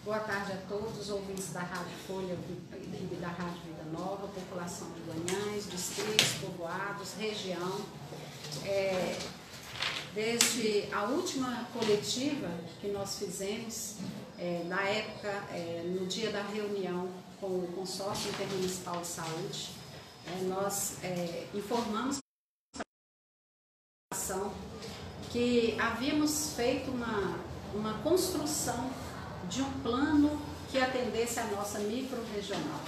Boa tarde a todos os ouvintes da Rádio Folha e da Rádio Vida Nova, população de Guanhães, distritos, povoados, região. Desde a última coletiva que nós fizemos, na época, no dia da reunião com o Consórcio Intermunicipal de Saúde, nós informamos a população que havíamos feito uma construção de um plano que atendesse a nossa micro-regional.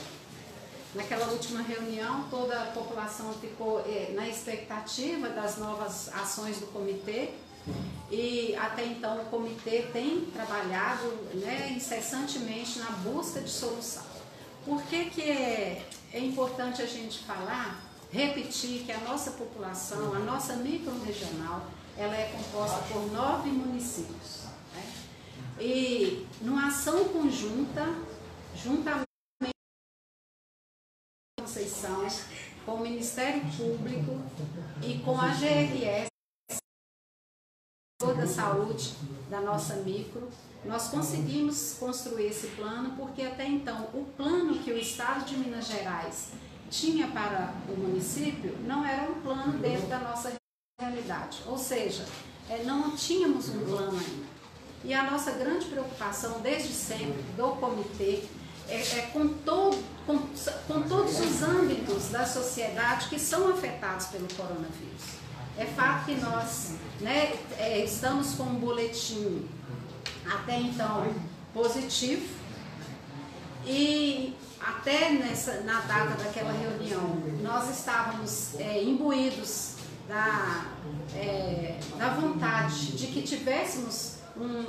Naquela última reunião, toda a população ficou na expectativa das novas ações do comitê e até então o comitê tem trabalhado incessantemente na busca de solução. Por que é importante a gente falar, repetir que a nossa população, a nossa micro-regional, ela é composta por 9 municípios. E numa ação conjunta, juntamente com a Conceição, com o Ministério Público e com a GRS, da saúde da nossa micro, nós conseguimos construir esse plano, porque até então o plano que o Estado de Minas Gerais tinha para o município não era um plano dentro da nossa realidade, ou seja, não tínhamos um plano ainda. E a nossa grande preocupação desde sempre do comitê com todos os âmbitos da sociedade que são afetados pelo coronavírus. É fato que nós estamos com um boletim até então positivo e até na data daquela reunião nós estávamos imbuídos da vontade de que tivéssemos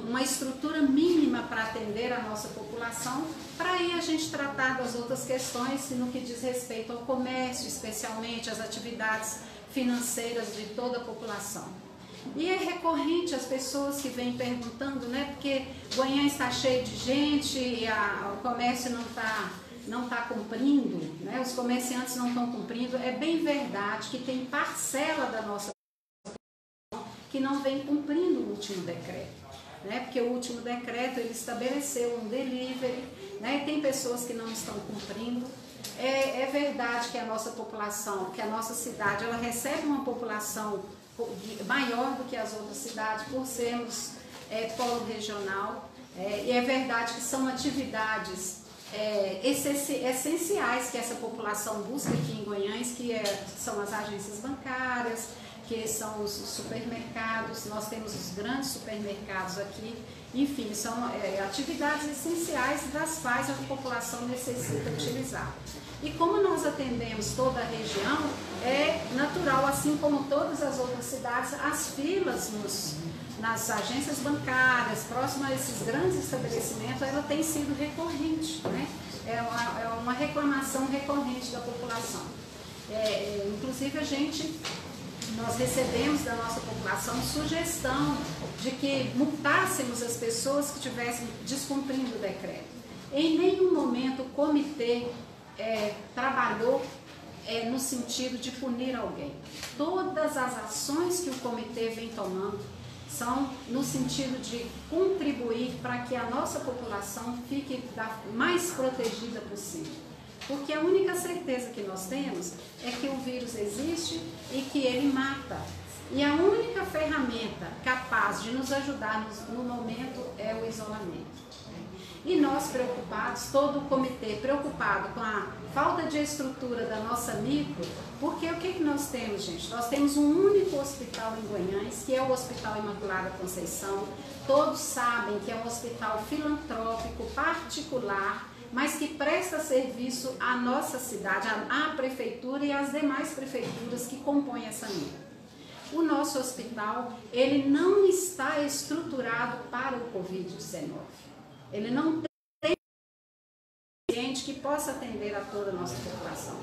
uma estrutura mínima para atender a nossa população, para aí a gente tratar das outras questões no que diz respeito ao comércio, especialmente as atividades financeiras de toda a população. E é recorrente as pessoas que vêm perguntando, porque Guanhães está cheio de gente e o comércio não está cumprindo, os comerciantes não estão cumprindo. É bem verdade que tem parcela da nossa população que não vem cumprindo o último decreto. Porque o último decreto ele estabeleceu um delivery, tem pessoas que não estão cumprindo. É verdade que a nossa população, que a nossa cidade, ela recebe uma população maior do que as outras cidades por sermos polo regional, e é verdade que são atividades essenciais que essa população busca aqui em Guanhães, que são as agências bancárias, que são os supermercados. Nós temos os grandes supermercados aqui, enfim, são atividades essenciais das quais a população necessita utilizar. E como nós atendemos toda a região, é natural, assim como todas as outras cidades, as filas nas agências bancárias, próximas a esses grandes estabelecimentos, ela tem sido recorrente, é uma reclamação recorrente da população. Inclusive nós recebemos da nossa população sugestão de que multássemos as pessoas que estivessem descumprindo o decreto. Em nenhum momento o comitê trabalhou no sentido de punir alguém. Todas as ações que o comitê vem tomando são no sentido de contribuir para que a nossa população fique mais protegida possível. Porque a única certeza que nós temos é que o vírus existe e que ele mata. E a única ferramenta capaz de nos ajudar no momento é o isolamento. E nós preocupados, todo o comitê preocupado com a falta de estrutura da nossa micro, porque o que nós temos, gente? Nós temos um único hospital em Guanhães, que é o Hospital Imaculada Conceição. Todos sabem que é um hospital filantrópico, particular, mas que presta serviço à nossa cidade, à prefeitura e às demais prefeituras que compõem essa micro. O nosso hospital, ele não está estruturado para o Covid-19. Ele não tem gente que possa atender a toda a nossa população.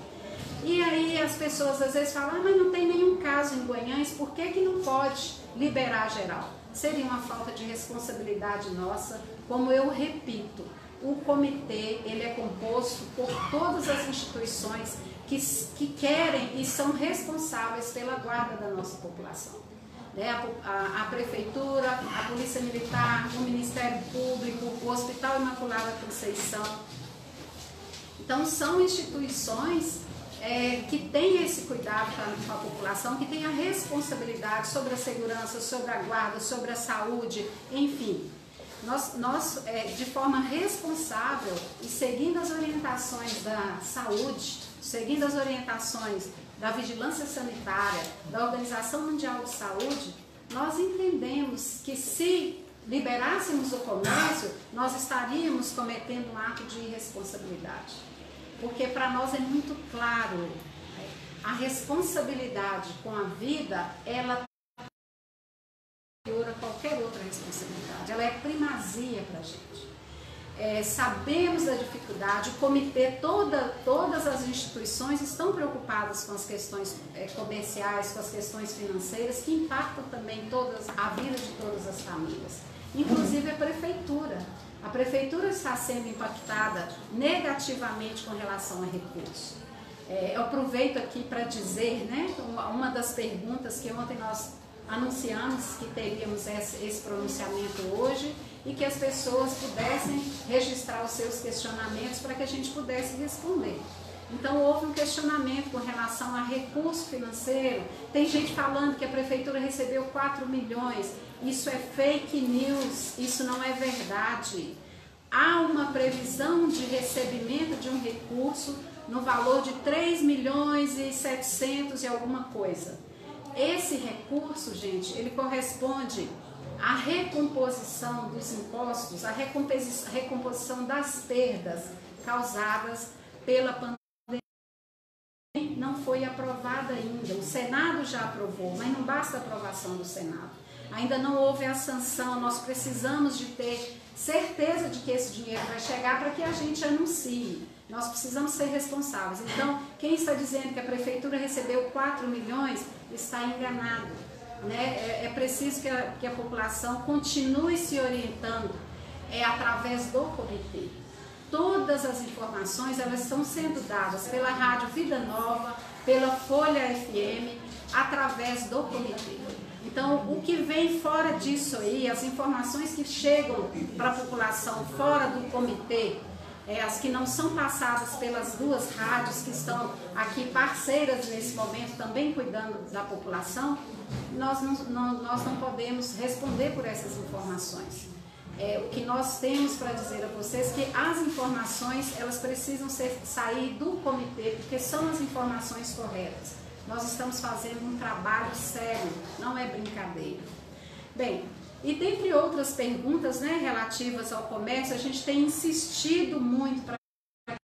E aí as pessoas às vezes falam, mas não tem nenhum caso em Guanhães, por que não pode liberar geral? Seria uma falta de responsabilidade nossa, como eu repito. O comitê ele é composto por todas as instituições que querem e são responsáveis pela guarda da nossa população. né, a Prefeitura, a Polícia Militar, o Ministério Público, o Hospital Imaculada Conceição. Então, são instituições que têm esse cuidado com a população, que têm a responsabilidade sobre a segurança, sobre a guarda, sobre a saúde, enfim. Nós de forma responsável e seguindo as orientações da saúde, seguindo as orientações da vigilância sanitária, da Organização Mundial de Saúde, nós entendemos que se liberássemos o comércio, nós estaríamos cometendo um ato de irresponsabilidade. Porque para nós é muito claro, a responsabilidade com a vida, ela superior a qualquer outra responsabilidade, ela é primazia para a gente. Sabemos da dificuldade, o comitê, todas as instituições estão preocupadas com as questões comerciais, com as questões financeiras, que impactam também a vida de todas as famílias, inclusive a prefeitura. A prefeitura está sendo impactada negativamente com relação a recursos. Eu aproveito aqui para dizer, né, uma das perguntas que ontem nós anunciamos que teríamos esse pronunciamento hoje e que as pessoas pudessem registrar os seus questionamentos para que a gente pudesse responder. Então, houve um questionamento com relação a recurso financeiro. Tem gente falando que a prefeitura recebeu 4 milhões. Isso é fake news, isso não é verdade. Há uma previsão de recebimento de um recurso no valor de 3 milhões e 700 e alguma coisa. Esse recurso, gente, ele corresponde à recomposição dos impostos, à recomposição das perdas causadas pela pandemia. Não foi aprovada ainda. O Senado já aprovou, mas não basta a aprovação do Senado. Ainda não houve a sanção. Nós precisamos de ter certeza de que esse dinheiro vai chegar para que a gente anuncie. Nós precisamos ser responsáveis. Então, quem está dizendo que a prefeitura recebeu 4 milhões está enganado, né? É preciso que a população continue se orientando através do comitê. Todas as informações elas estão sendo dadas pela Rádio Vida Nova, pela Folha FM, através do comitê. Então, o que vem fora disso aí, as informações que chegam para a população fora do comitê, as que não são passadas pelas duas rádios que estão aqui parceiras nesse momento, também cuidando da população, nós não podemos responder por essas informações. O que nós temos para dizer a vocês é que as informações elas precisam sair do comitê, porque são as informações corretas. Nós estamos fazendo um trabalho sério, não é brincadeira. Bem, e dentre outras perguntas, né, relativas ao comércio, a gente tem insistido muito para que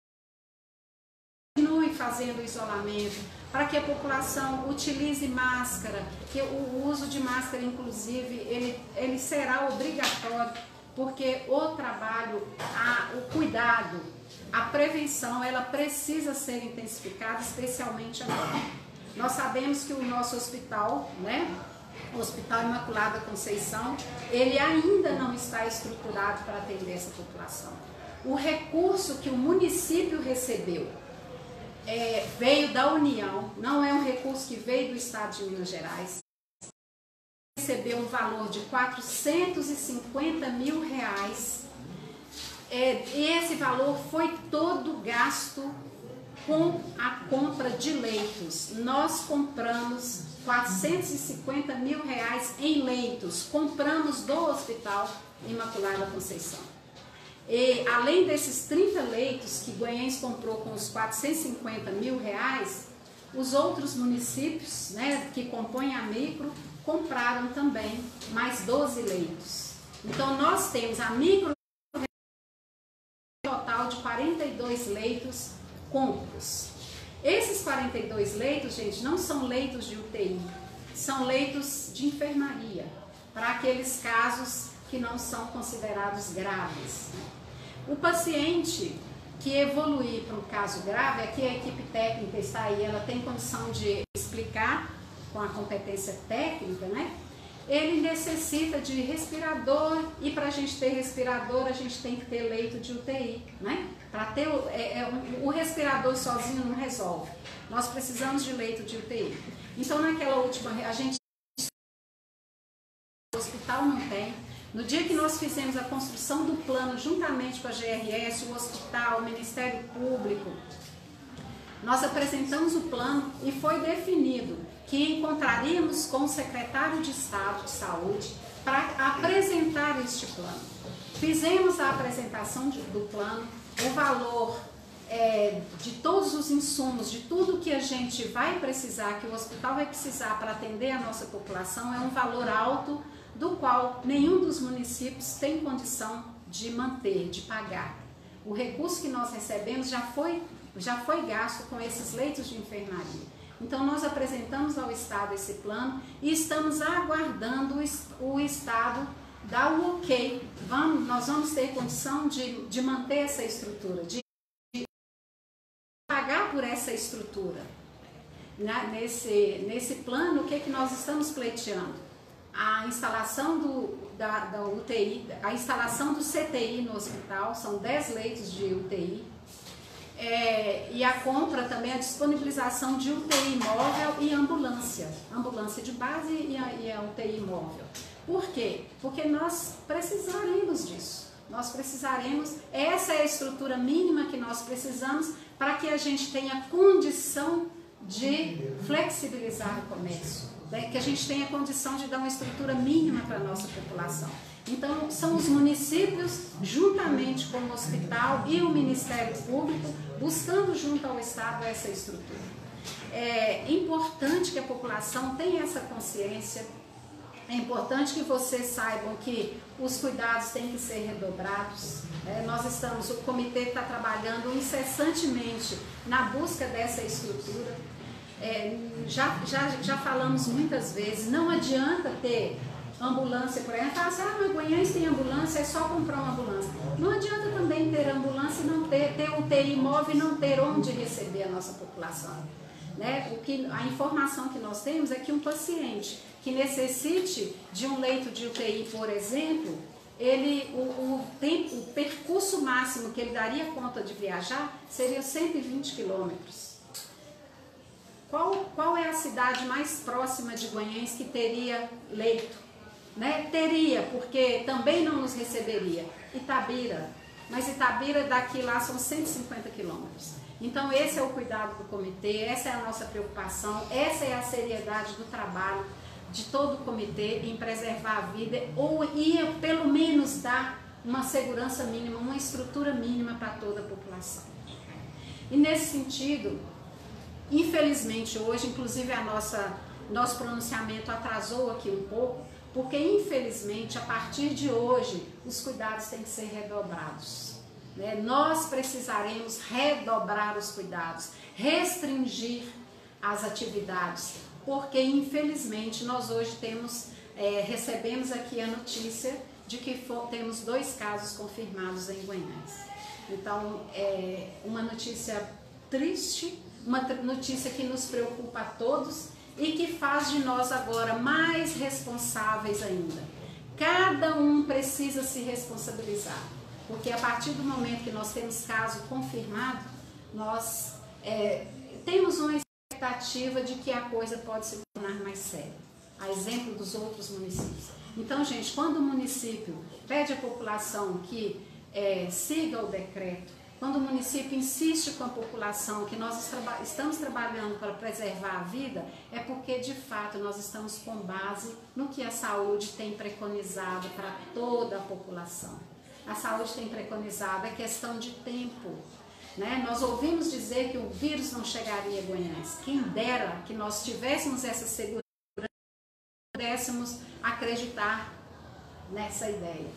continue fazendo o isolamento, para que a população utilize máscara, que o uso de máscara, inclusive, ele será obrigatório, porque o trabalho, o cuidado, a prevenção, ela precisa ser intensificada, especialmente agora. Nós sabemos que o nosso hospital, né, o Hospital Imaculada Conceição, ele ainda não está estruturado para atender essa população. O recurso que o município recebeu veio da União, não é um recurso que veio do estado de Minas Gerais. Recebeu um valor de R$450 mil, e esse valor foi todo gasto com a compra de leitos. Nós compramos R$450 mil em leitos, compramos do Hospital Imaculada Conceição. E além desses 30 leitos que Guanhães comprou com os R$450 mil, os outros municípios, né, que compõem a micro compraram também mais 12 leitos. Então nós temos a micro total de 42 leitos compros. Esses 42 leitos, gente, não são leitos de UTI, são leitos de enfermaria, para aqueles casos que não são considerados graves. O paciente que evoluir para um caso grave, aqui a equipe técnica está aí, ela tem condição de explicar com a competência técnica, né? Ele necessita de respirador, e para a gente ter respirador, a gente tem que ter leito de UTI, né? Para ter o respirador sozinho não resolve. Nós precisamos de leito de UTI. Então, naquela última, a gente hospital não tem. No dia que nós fizemos a construção do plano, juntamente com a GRS, o hospital, o Ministério Público, nós apresentamos o plano e foi definido que encontraríamos com o secretário de Estado de Saúde para apresentar este plano. Fizemos a apresentação do plano, o valor de todos os insumos, de tudo que a gente vai precisar, que o hospital vai precisar para atender a nossa população, é um valor alto, do qual nenhum dos municípios tem condição de manter, de pagar. O recurso que nós recebemos já foi gasto com esses leitos de enfermaria. Então nós apresentamos ao Estado esse plano e estamos aguardando o Estado dar o ok. Nós vamos ter condição de manter essa estrutura, de pagar por essa estrutura. Nesse plano, o que nós estamos pleiteando? A instalação da UTI, a instalação do CTI no hospital, são 10 leitos de UTI, e a compra também, a disponibilização de UTI móvel e ambulância de base e a UTI móvel. Por quê? Porque nós precisaremos disso. Essa é a estrutura mínima que nós precisamos para que a gente tenha condição de flexibilizar o comércio, que a gente tenha condição de dar uma estrutura mínima para a nossa população. Então, são os municípios, juntamente com o hospital e o Ministério Público, buscando junto ao Estado essa estrutura. É importante que a população tenha essa consciência, é importante que vocês saibam que os cuidados têm que ser redobrados. O comitê está trabalhando incessantemente na busca dessa estrutura. Já falamos muitas vezes, não adianta ter ambulância, por exemplo, mas Guanhães tem ambulância, é só comprar uma ambulância. Não adianta também ter ambulância e não ter UTI móvel e não ter onde receber a nossa população. A informação que nós temos é que um paciente que necessite de um leito de UTI, por exemplo, o percurso máximo que ele daria conta de viajar seria 120 quilômetros. Qual é a cidade mais próxima de Guanhães que teria leito? Teria, porque também não nos receberia. Itabira. Mas Itabira daqui lá são 150 quilômetros. Então esse é o cuidado do comitê, essa é a nossa preocupação, essa é a seriedade do trabalho de todo o comitê em preservar a vida e pelo menos dar uma segurança mínima, uma estrutura mínima para toda a população. E nesse sentido, infelizmente hoje, inclusive nosso pronunciamento atrasou aqui um pouco, porque infelizmente a partir de hoje os cuidados têm que ser redobrados. Nós precisaremos redobrar os cuidados, restringir as atividades, porque infelizmente nós hoje recebemos aqui a notícia de que temos 2 casos confirmados em Guanhães. Então, é uma notícia triste, uma notícia que nos preocupa a todos e que faz de nós agora mais responsáveis ainda. Cada um precisa se responsabilizar, porque a partir do momento que nós temos caso confirmado, nós temos uma expectativa de que a coisa pode se tornar mais séria, a exemplo dos outros municípios. Então, gente, quando o município pede à população que siga o decreto, quando o município insiste com a população que nós estamos trabalhando para preservar a vida, é porque, de fato, nós estamos com base no que a saúde tem preconizado para toda a população. A saúde tem preconizado, é questão de tempo. Nós ouvimos dizer que o vírus não chegaria a Guanhães. Quem dera que nós tivéssemos essa segurança, pudéssemos acreditar nessa ideia.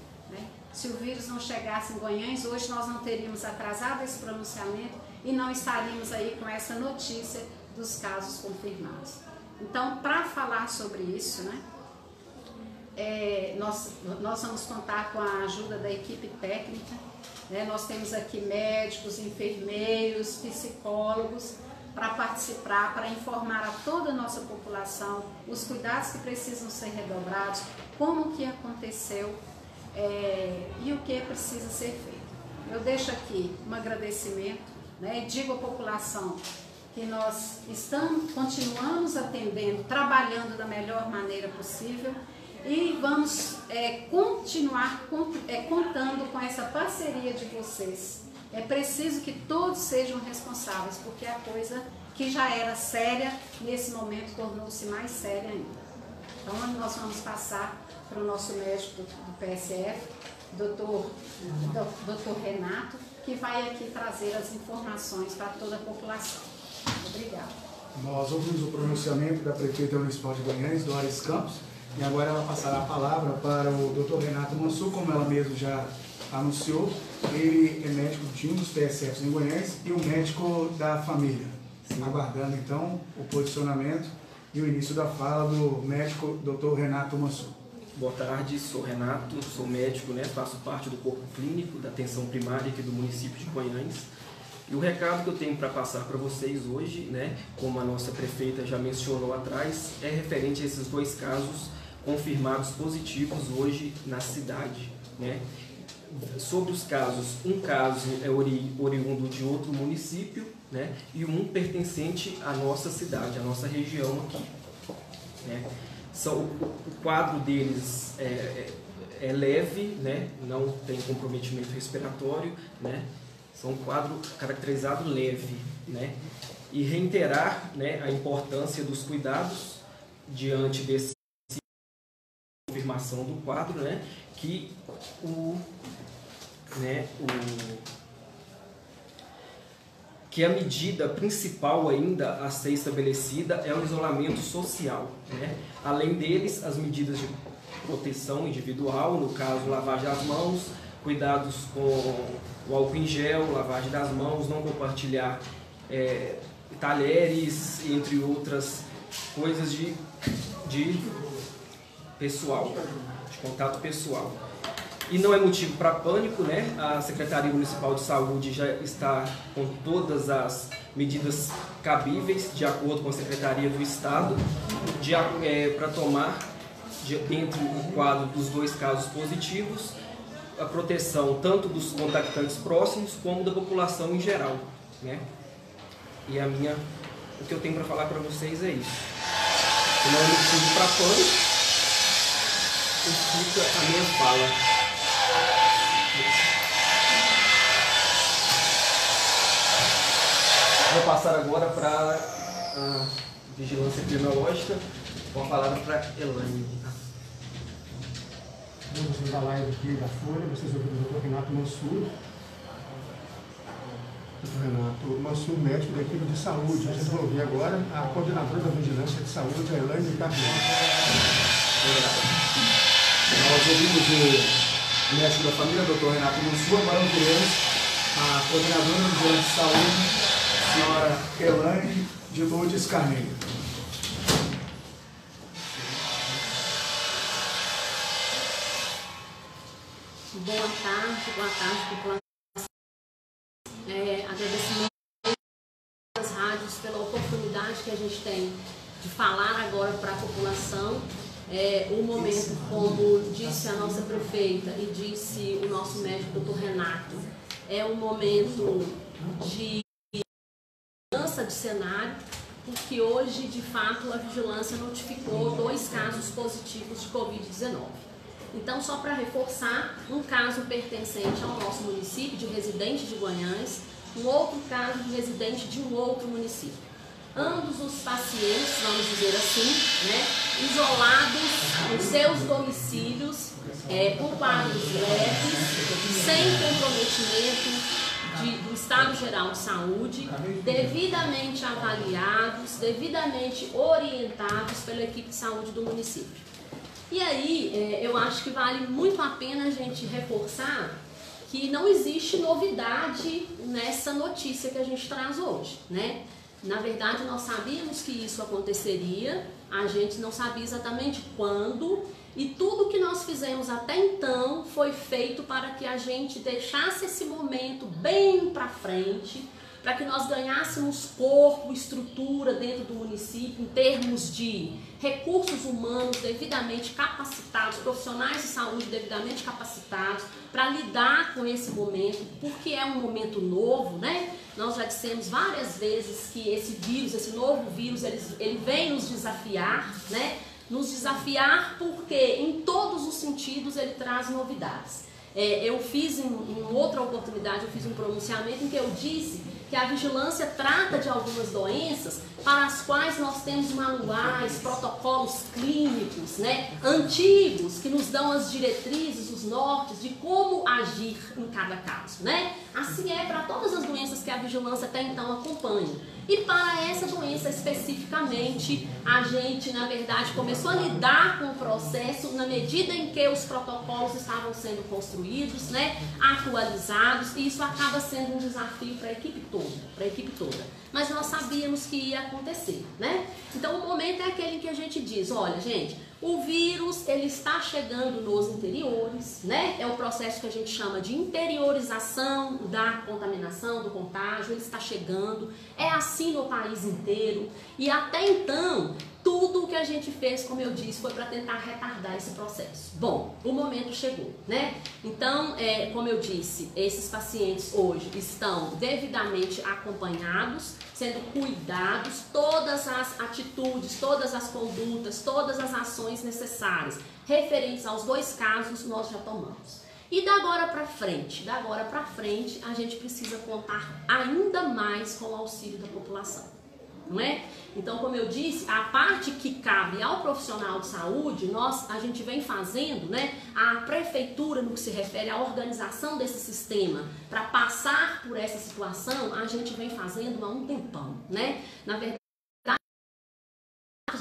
Se o vírus não chegasse em Guanhães, hoje nós não teríamos atrasado esse pronunciamento e não estaríamos aí com essa notícia dos casos confirmados. Então, para falar sobre isso, nós vamos contar com a ajuda da equipe técnica. Nós temos aqui médicos, enfermeiros, psicólogos para participar, para informar a toda a nossa população os cuidados que precisam ser redobrados, como que aconteceu e o que precisa ser feito. Eu deixo aqui um agradecimento, digo à população que nós continuamos atendendo, trabalhando da melhor maneira possível e vamos continuar contando com essa parceria de vocês. É preciso que todos sejam responsáveis, porque a coisa que já era séria, nesse momento tornou-se mais séria ainda. Então nós vamos passar para o nosso médico do PSF, doutor Renato, que vai aqui trazer as informações para toda a população. Obrigada. Nós ouvimos o pronunciamento da prefeita municipal de Guanhães, Doris Campos, e agora ela passará a palavra para o doutor Renato Mansur, como ela mesma já anunciou. Ele é médico de um dos PSFs em Guanhães e o médico da família. Sim. Aguardando então o posicionamento e o início da fala do médico doutor Renato Mansur. Boa tarde, sou Renato, sou médico, faço parte do corpo clínico da atenção primária aqui do município de Guanhães. E o recado que eu tenho para passar para vocês hoje, como a nossa prefeita já mencionou atrás, é referente a esses 2 casos confirmados positivos hoje na cidade. Sobre os casos, um caso é oriundo de outro município, e um pertencente à nossa cidade, à nossa região aqui. O quadro deles é leve, não tem comprometimento respiratório, são um quadro caracterizado leve, e reiterar a importância dos cuidados diante dessa confirmação do quadro, que que a medida principal ainda a ser estabelecida é o isolamento social. Além deles, as medidas de proteção individual, no caso, lavagem das mãos, cuidados com o álcool em gel, lavagem das mãos, não compartilhar talheres, entre outras coisas de pessoal, de contato pessoal. E não é motivo para pânico, A Secretaria Municipal de Saúde já está com todas as medidas cabíveis, de acordo com a Secretaria do Estado, para tomar, entre o quadro dos 2 casos positivos, a proteção tanto dos contactantes próximos como da população em geral. E o que eu tenho para falar para vocês é isso. Não é motivo para pânico, fica a minha fala. Vou passar agora para a vigilância epidemiológica, com a palavra para Elaine. Vamos da live aqui da Folha, vocês ouviram o doutor Renato Mansur. Doutor Renato Mansur, médico da equipe de saúde. A gente vai ouvir agora a coordenadora da vigilância de saúde, a Elaine Carvalho. Nós ouvimos o médico da família, doutor Renato Mansur, agora ouviremos a coordenadora da vigilância de saúde, senhora Elaine de Lourdes Carneiro. Boa tarde, população. Agradecimento às rádios pela oportunidade que a gente tem de falar agora para a população. O momento, como disse a nossa prefeita e disse o nosso médico, doutor Renato, é um momento de mudança de cenário, porque hoje, de fato, a vigilância notificou 2 casos positivos de Covid-19. Então, só para reforçar, um caso pertencente ao nosso município, de residente de Guanhães, um outro caso de residente de um outro município. Ambos os pacientes, vamos dizer assim, isolados nos seus domicílios, com quadros leves, sem comprometimento do Estado Geral de Saúde, devidamente avaliados, devidamente orientados pela equipe de saúde do município. E aí, eu acho que vale muito a pena a gente reforçar que não existe novidade nessa notícia que a gente traz hoje, Na verdade, nós sabíamos que isso aconteceria, a gente não sabia exatamente quando, e tudo que nós fizemos até então foi feito para que a gente deixasse esse momento bem para frente, para que nós ganhássemos corpo, estrutura dentro do município, em termos de recursos humanos devidamente capacitados, profissionais de saúde devidamente capacitados, para lidar com esse momento, porque é um momento novo, Nós já dissemos várias vezes que esse vírus, esse novo vírus, ele vem nos desafiar, Nos desafiar porque em todos sentidos ele traz novidades. Eu fiz em outra oportunidade, eu fiz um pronunciamento em que eu disse que a vigilância trata de algumas doenças para as quais nós temos manuais, protocolos clínicos, né, antigos, que nos dão as diretrizes, os nortes de como agir em cada caso, né? Assim é para todas as doenças que a vigilância até então acompanha. E para essa doença especificamente, a gente, na verdade, começou a lidar com o processo na medida em que os protocolos estavam sendo construídos, né, atualizados, e isso acaba sendo um desafio para a equipe toda, Mas nós sabíamos que ia acontecer, né? Então o momento é aquele em que a gente diz, olha, gente, o vírus, ele está chegando nos interiores, né? É o processo que a gente chama de interiorização da contaminação, do contágio, ele está chegando, é assim no país inteiro. E até então, tudo o que a gente fez, como eu disse, foi para tentar retardar esse processo. Bom, o momento chegou, né? Então, como eu disse, esses pacientes hoje estão devidamente acompanhados, sendo cuidados, todas as atitudes, todas as condutas, todas as ações necessárias referentes aos 2 casos nós já tomamos. E da agora para frente, a gente precisa contar ainda mais com o auxílio da população, não é? Então, como eu disse, a parte que cabe ao profissional de saúde, a gente vem fazendo, né, a prefeitura, no que se refere à organização desse sistema, para passar por essa situação, a gente vem fazendo há um tempão, né? Na verdade,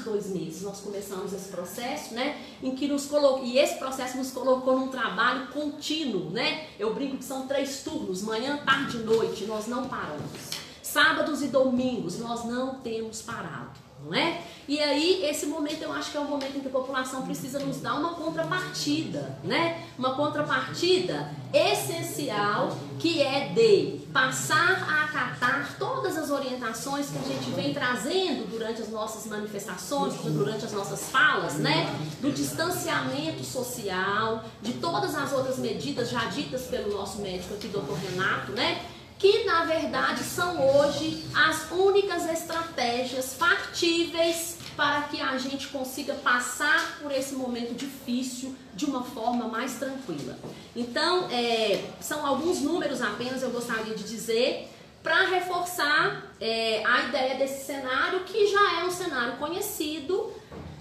2 meses nós começamos esse processo, né, em que e esse processo nos colocou num trabalho contínuo, né? Eu brinco que são 3 turnos, manhã, tarde e noite, nós não paramos. Sábados e domingos nós não temos parado, não é? E aí, esse momento eu acho que é o momento em que a população precisa nos dar uma contrapartida, né? Uma contrapartida essencial, que é de passar a acatar todas as orientações que a gente vem trazendo durante as nossas manifestações, durante as nossas falas, né? Do distanciamento social, de todas as outras medidas já ditas pelo nosso médico aqui, doutor Renato, né? Que na verdade são hoje as únicas estratégias factíveis para que a gente consiga passar por esse momento difícil de uma forma mais tranquila. Então, são alguns números apenas, eu gostaria de dizer, para reforçar a ideia desse cenário, que já é um cenário conhecido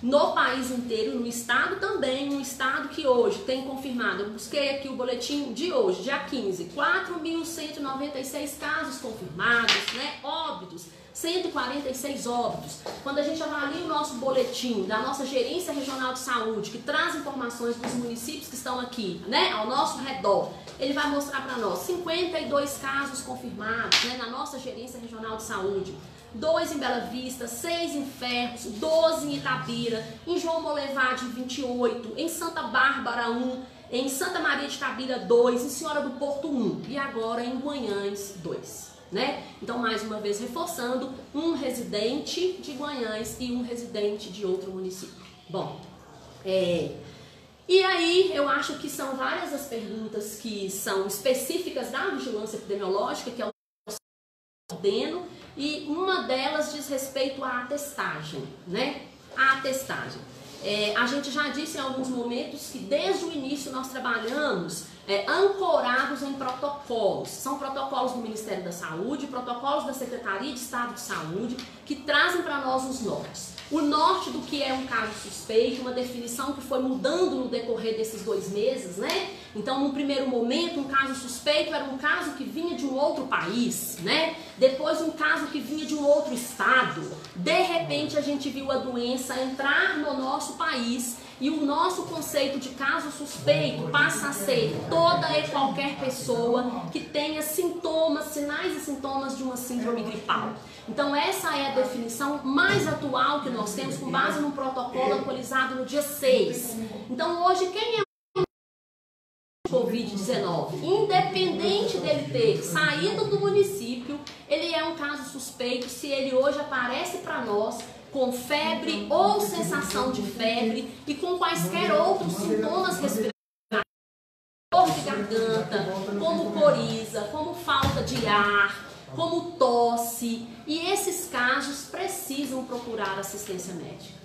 no país inteiro, no estado também, um estado que hoje tem confirmado, eu busquei aqui o boletim de hoje, dia 15, 4.196 casos confirmados, né, óbitos, 146 óbitos. Quando a gente avalia o nosso boletim da nossa Gerência Regional de Saúde, que traz informações dos municípios que estão aqui, né, ao nosso redor, ele vai mostrar para nós 52 casos confirmados, né, na nossa Gerência Regional de Saúde. 2 em Bela Vista, 6 em Ferros, 12 em Itabira, em João Molevade 28, em Santa Bárbara 1, em Santa Maria de Itabira 2, em Senhora do Porto 1 e agora em Guanhães 2, né? Então, mais uma vez reforçando, um residente de Guanhães e um residente de outro município. Bom, e aí eu acho que são várias as perguntas que são específicas da vigilância epidemiológica, que é o ordeno, e uma delas diz respeito à atestagem, né? A atestagem. A gente já disse em alguns momentos que desde o início nós trabalhamos ancorados em protocolos. São protocolos do Ministério da Saúde, protocolos da Secretaria de Estado de Saúde, que trazem para nós os nortes. O norte do que é um caso suspeito, uma definição que foi mudando no decorrer desses 2 meses, né? Então, num primeiro momento, um caso suspeito era um caso que vinha de um outro país, né? Depois, um caso que vinha de um outro estado. De repente, a gente viu a doença entrar no nosso país e o nosso conceito de caso suspeito passa a ser toda e qualquer pessoa que tenha sintomas, sinais e sintomas de uma síndrome gripal. Então, essa é a definição mais atual que nós temos, com base num protocolo atualizado no dia 6. Então, hoje, quem é Covid-19, independente dele ter saído do município, ele é um caso suspeito se ele hoje aparece para nós com febre ou sensação de febre e com quaisquer outros sintomas respiratórios, dor de garganta, como coriza, como falta de ar, como tosse, e esses casos precisam procurar assistência médica.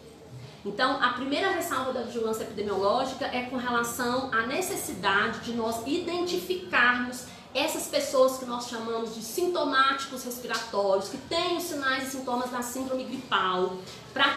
Então, a primeira ressalva da vigilância epidemiológica é com relação à necessidade de nós identificarmos essas pessoas que nós chamamos de sintomáticos respiratórios, que têm os sinais e sintomas da síndrome gripal, para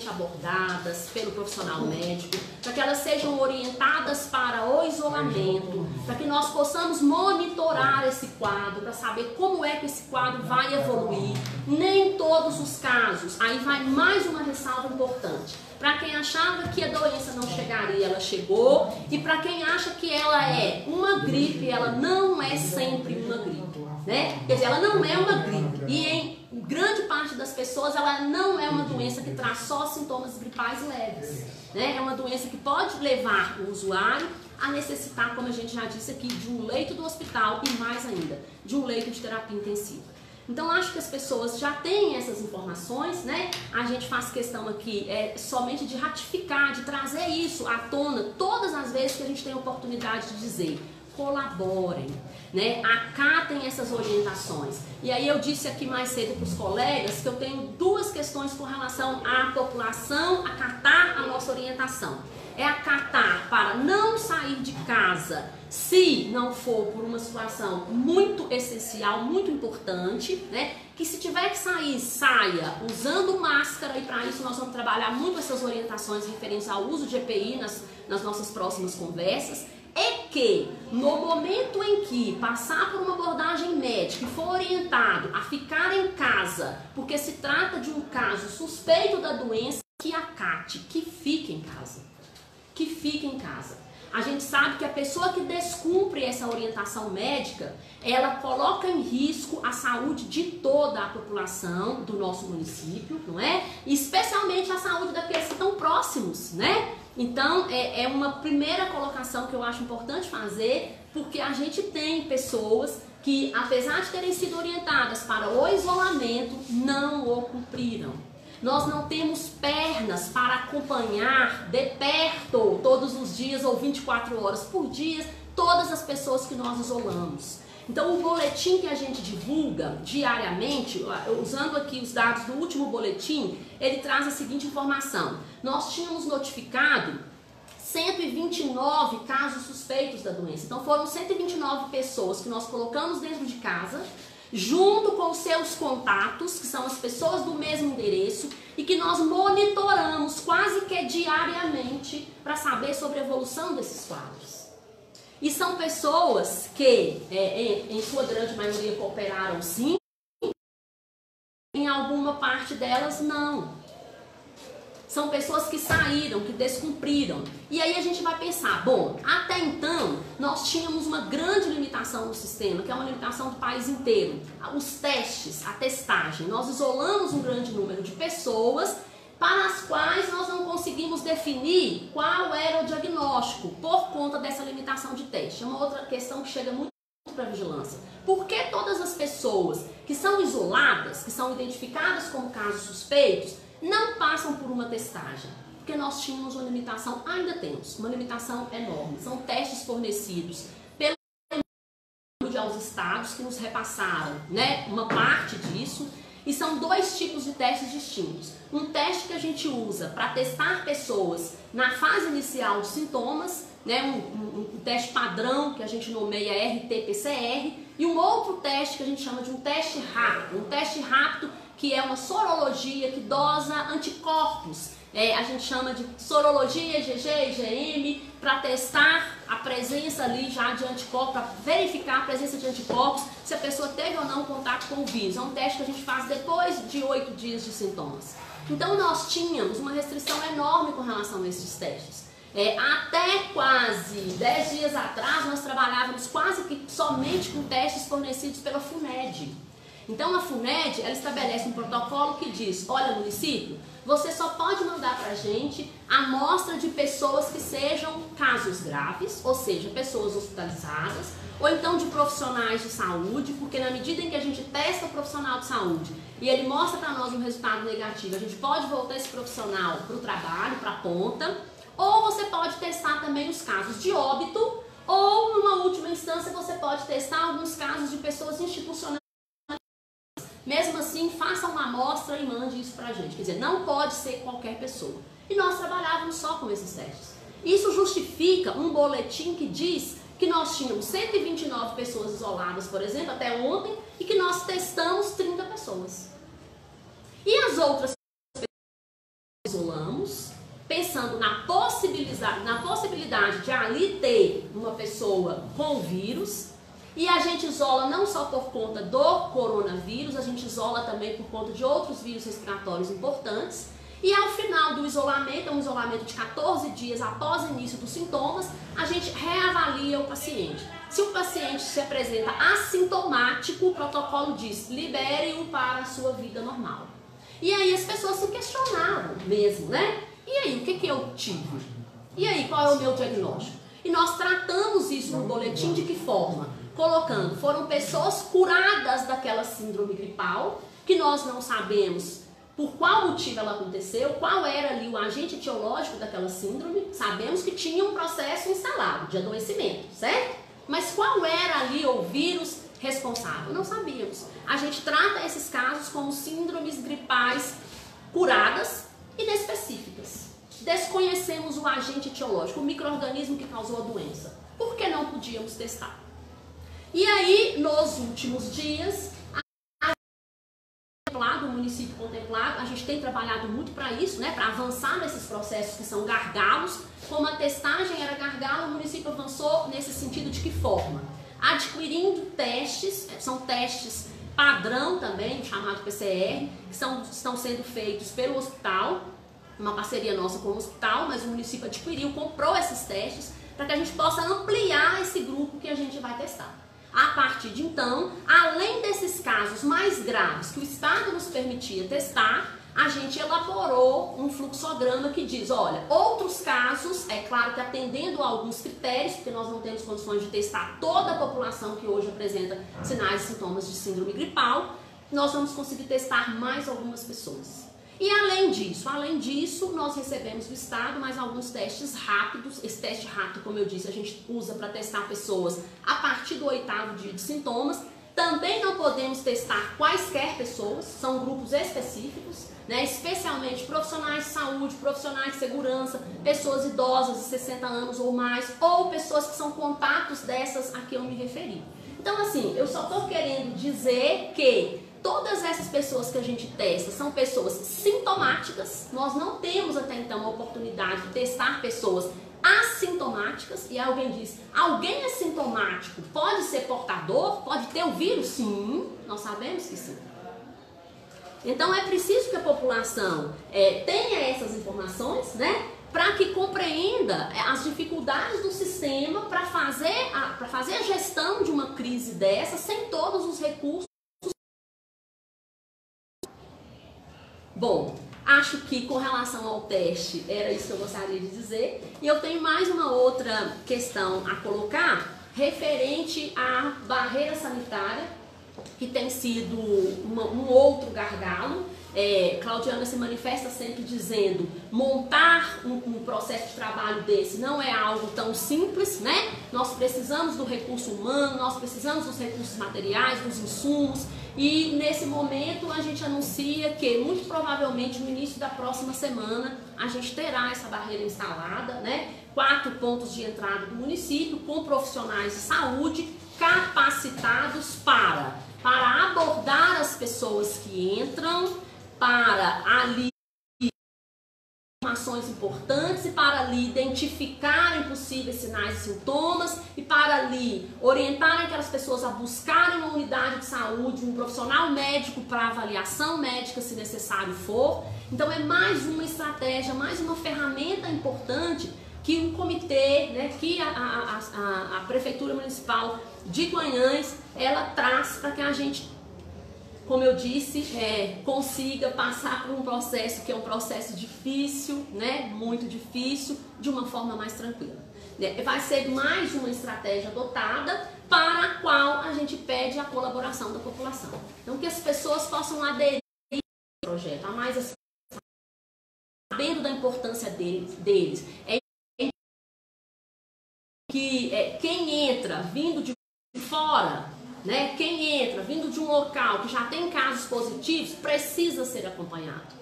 abordadas pelo profissional médico, para que elas sejam orientadas para o isolamento, para que nós possamos monitorar esse quadro, para saber como é que esse quadro vai evoluir. Nem todos os casos, aí vai mais uma ressalva importante. Para quem achava que a doença não chegaria, ela chegou, e para quem acha que ela é uma gripe, ela não é sempre uma gripe, né? Quer dizer, ela não é uma gripe, e em grande parte das pessoas ela não é uma doença que traz só sintomas gripais leves, né? É uma doença que pode levar o usuário a necessitar, como a gente já disse aqui, de um leito do hospital e mais ainda, de um leito de terapia intensiva. Então, acho que as pessoas já têm essas informações, né? A gente faz questão aqui somente de ratificar, de trazer isso à tona todas as vezes que a gente tem a oportunidade de dizer. Colaborem, né? Acatem essas orientações. E aí eu disse aqui mais cedo para os colegas que eu tenho duas questões com relação à população acatar a nossa orientação. É acatar para não sair de casa se não for por uma situação muito essencial, muito importante, né? Que se tiver que sair, saia usando máscara, e para isso nós vamos trabalhar muito essas orientações referentes ao uso de EPI nas nossas próximas conversas. É que no momento em que passar por uma abordagem médica e for orientado a ficar em casa, porque se trata de um caso suspeito da doença, que acate, que fique em casa. Que fique em casa. A gente sabe que a pessoa que descumpre essa orientação médica, ela coloca em risco a saúde de toda a população do nosso município, não é? E especialmente a saúde daqueles que estão próximos, né? Então, é uma primeira colocação que eu acho importante fazer, porque a gente tem pessoas que, apesar de terem sido orientadas para o isolamento, não o cumpriram. Nós não temos pernas para acompanhar de perto, todos os dias ou 24 horas por dia, todas as pessoas que nós isolamos. Então, o boletim que a gente divulga diariamente, usando aqui os dados do último boletim, ele traz a seguinte informação. Nós tínhamos notificado 129 casos suspeitos da doença. Então, foram 129 pessoas que nós colocamos dentro de casa, junto com os seus contatos, que são as pessoas do mesmo endereço, e que nós monitoramos quase que diariamente para saber sobre a evolução desses quadros. E são pessoas que, em sua grande maioria, cooperaram sim, em alguma parte delas não. São pessoas que saíram, que descumpriram. E aí a gente vai pensar, bom, até então nós tínhamos uma grande limitação no sistema, que é uma limitação do país inteiro. Os testes, a testagem, nós isolamos um grande número de pessoas para as quais nós não conseguimos definir qual era o diagnóstico por conta dessa limitação de teste. É uma outra questão que chega muito para a vigilância. Por que todas as pessoas que são isoladas, que são identificadas como casos suspeitos, não passam por uma testagem? Porque nós tínhamos uma limitação, ainda temos, uma limitação enorme. São testes fornecidos pelo aos estados que nos repassaram, né, uma parte disso. E são dois tipos de testes distintos. Um teste que a gente usa para testar pessoas na fase inicial de sintomas, né, um teste padrão que a gente nomeia RT-PCR, e um outro teste que a gente chama de um teste rápido, que é uma sorologia que dosa anticorpos. A gente chama de sorologia IgG, IgM, para testar a presença ali já de anticorpos, para verificar a presença de anticorpos, se a pessoa teve ou não contato com o vírus. É um teste que a gente faz depois de 8 dias de sintomas. Então nós tínhamos uma restrição enorme com relação a esses testes. Até quase 10 dias atrás nós trabalhávamos quase que somente com testes fornecidos pela FUNED. Então a FUNED, ela estabelece um protocolo que diz, olha, município, você só pode mandar para a gente amostra de pessoas que sejam casos graves, ou seja, pessoas hospitalizadas, ou então de profissionais de saúde, porque na medida em que a gente testa o profissional de saúde e ele mostra para nós um resultado negativo, a gente pode voltar esse profissional para o trabalho, para a ponta, ou você pode testar também os casos de óbito, ou numa última instância você pode testar alguns casos de pessoas institucionais. Mesmo assim, faça uma amostra e mande isso pra gente. Quer dizer, não pode ser qualquer pessoa. E nós trabalhávamos só com esses testes. Isso justifica um boletim que diz que nós tínhamos 129 pessoas isoladas, por exemplo, até ontem, e que nós testamos 30 pessoas. E as outras pessoas isolamos, pensando na possibilidade de ali ter uma pessoa com vírus, e a gente isola não só por conta do coronavírus, a gente isola também por conta de outros vírus respiratórios importantes. E ao final do isolamento, um isolamento de 14 dias após o início dos sintomas, a gente reavalia o paciente. Se o paciente se apresenta assintomático, o protocolo diz, libere-o para a sua vida normal. E aí as pessoas se questionavam mesmo, né? E aí, o que eu tive? E aí, qual é o meu diagnóstico? E nós tratamos isso no boletim de que forma? Colocando, foram pessoas curadas daquela síndrome gripal, que nós não sabemos por qual motivo ela aconteceu, qual era ali o agente etiológico daquela síndrome. Sabemos que tinha um processo instalado de adoecimento, certo? Mas qual era ali o vírus responsável? Não sabíamos. A gente trata esses casos como síndromes gripais curadas inespecíficas. Desconhecemos o agente etiológico, o micro-organismo que causou a doença. Por que não podíamos testar? E aí, nos últimos dias, o município contemplado, a gente tem trabalhado muito para isso, né, para avançar nesses processos que são gargalos. Como a testagem era gargalo, o município avançou nesse sentido de que forma? Adquirindo testes, são testes padrão também, chamado PCR, que estão sendo feitos pelo hospital, uma parceria nossa com o hospital, mas o município adquiriu, comprou esses testes, para que a gente possa ampliar esse grupo que a gente vai testar. A partir de então, além desses casos mais graves que o Estado nos permitia testar, a gente elaborou um fluxograma que diz, olha, outros casos, é claro que atendendo a alguns critérios, porque nós não temos condições de testar toda a população que hoje apresenta sinais e sintomas de síndrome gripal, nós vamos conseguir testar mais algumas pessoas. E além disso, nós recebemos do Estado mais alguns testes rápidos. Esse teste rápido, como eu disse, a gente usa para testar pessoas a partir do 8º dia de sintomas. Também não podemos testar quaisquer pessoas, são grupos específicos, né? Especialmente profissionais de saúde, profissionais de segurança, pessoas idosas de 60 anos ou mais, ou pessoas que são contatos dessas a que eu me referi. Então, assim, eu só estou querendo dizer que todas essas pessoas que a gente testa são pessoas sintomáticas. Nós não temos até então a oportunidade de testar pessoas assintomáticas. E alguém diz, alguém assintomático pode ser portador? Pode ter o vírus? Sim, nós sabemos que sim. Então é preciso que a população tenha essas informações, né? Para que compreenda as dificuldades do sistema para fazer a gestão de uma crise dessa sem todos os recursos. Bom, acho que com relação ao teste era isso que eu gostaria de dizer. E eu tenho mais uma outra questão a colocar referente à barreira sanitária, que tem sido um outro gargalo. Claudiana se manifesta sempre dizendo, montar um processo de trabalho desse não é algo tão simples, né? Nós precisamos do recurso humano, nós precisamos dos recursos materiais, dos insumos, e nesse momento a gente anuncia que muito provavelmente no início da próxima semana a gente terá essa barreira instalada, né? 4 pontos de entrada do município com profissionais de saúde capacitados para abordar as pessoas que entram, para ali informações importantes e para ali identificarem possíveis sinais e sintomas e para ali orientarem aquelas pessoas a buscarem uma unidade de saúde, um profissional médico para avaliação médica se necessário for. Então é mais uma estratégia, mais uma ferramenta importante que o comitê, né, que a Prefeitura Municipal de Guanhães, ela traz para que a gente, como eu disse, consiga passar por um processo que é um processo difícil, né, muito difícil, de uma forma mais tranquila. Vai ser mais uma estratégia adotada para a qual a gente pede a colaboração da população. Então, que as pessoas possam aderir ao projeto, a mais assim, sabendo da importância deles. Que quem entra vindo de fora né? Quem entra vindo de um local que já tem casos positivos precisa ser acompanhado.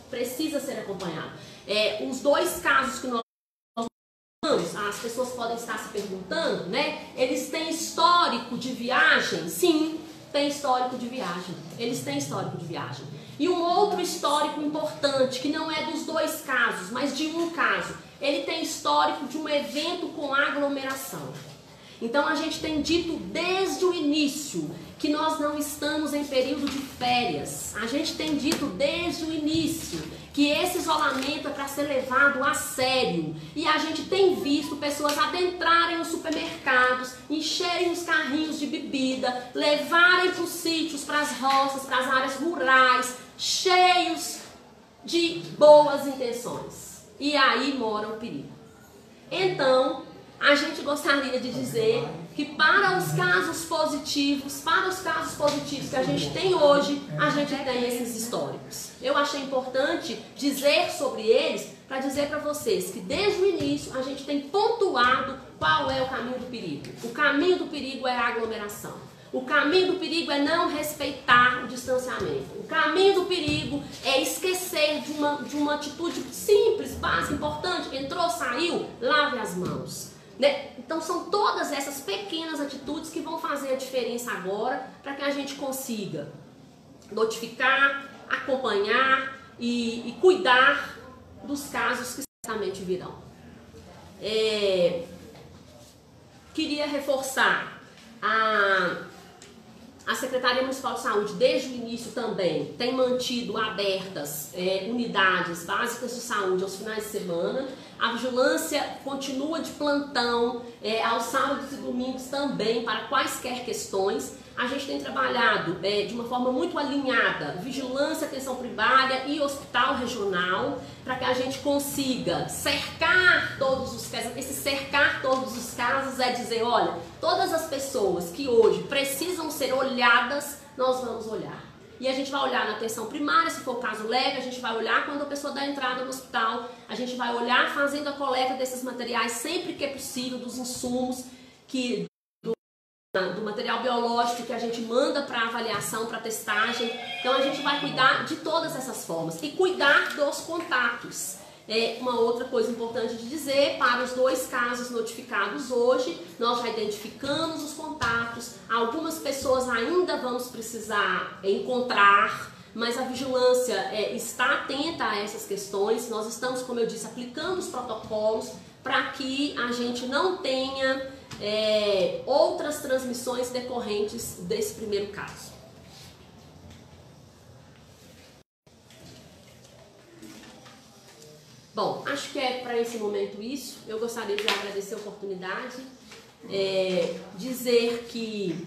Precisa ser acompanhado. Os 2 casos que nós temos, as pessoas podem estar se perguntando, né? Eles têm histórico de viagem? Sim, tem histórico de viagem. Eles têm histórico de viagem. E um outro histórico importante, que não é dos 2 casos, mas de um caso, ele tem histórico de um evento com aglomeração. Então a gente tem dito desde o início que nós não estamos em período de férias. A gente tem dito desde o início que esse isolamento é para ser levado a sério. E a gente tem visto pessoas adentrarem os supermercados, encherem os carrinhos de bebida, levarem para os sítios, para as roças, para as áreas rurais, cheios de boas intenções. E aí mora o perigo. Então, a gente gostaria de dizer que para os casos positivos que a gente tem hoje, a gente tem esses históricos. Eu achei importante dizer sobre eles para dizer para vocês que desde o início a gente tem pontuado qual é o caminho do perigo. O caminho do perigo é a aglomeração. O caminho do perigo é não respeitar o distanciamento. O caminho do perigo é esquecer de uma atitude simples, básica, importante. Entrou, saiu, lave as mãos. Né? Então são todas essas pequenas atitudes que vão fazer a diferença agora para que a gente consiga notificar, acompanhar e cuidar dos casos que certamente virão. Queria reforçar a Secretaria Municipal de Saúde, desde o início também, tem mantido abertas unidades básicas de saúde aos finais de semana. A vigilância continua de plantão aos sábados e domingos também para quaisquer questões. A gente tem trabalhado de uma forma muito alinhada, vigilância, atenção primária e hospital regional, para que a gente consiga cercar todos os casos. Esse cercar todos os casos é dizer, olha, todas as pessoas que hoje precisam ser olhadas, nós vamos olhar. E a gente vai olhar na atenção primária, se for o caso leve, a gente vai olhar quando a pessoa dá entrada no hospital, a gente vai olhar fazendo a coleta desses materiais sempre que é possível, dos insumos, do material biológico que a gente manda para avaliação, para testagem. Então a gente vai cuidar de todas essas formas e cuidar dos contatos. Uma outra coisa importante de dizer, para os 2 casos notificados hoje, nós já identificamos os contatos, algumas pessoas ainda vamos precisar encontrar, mas a vigilância está atenta a essas questões. Nós estamos, como eu disse, aplicando os protocolos para que a gente não tenha outras transmissões decorrentes desse primeiro caso. Bom, acho que é para esse momento isso. Eu gostaria de agradecer a oportunidade, dizer que,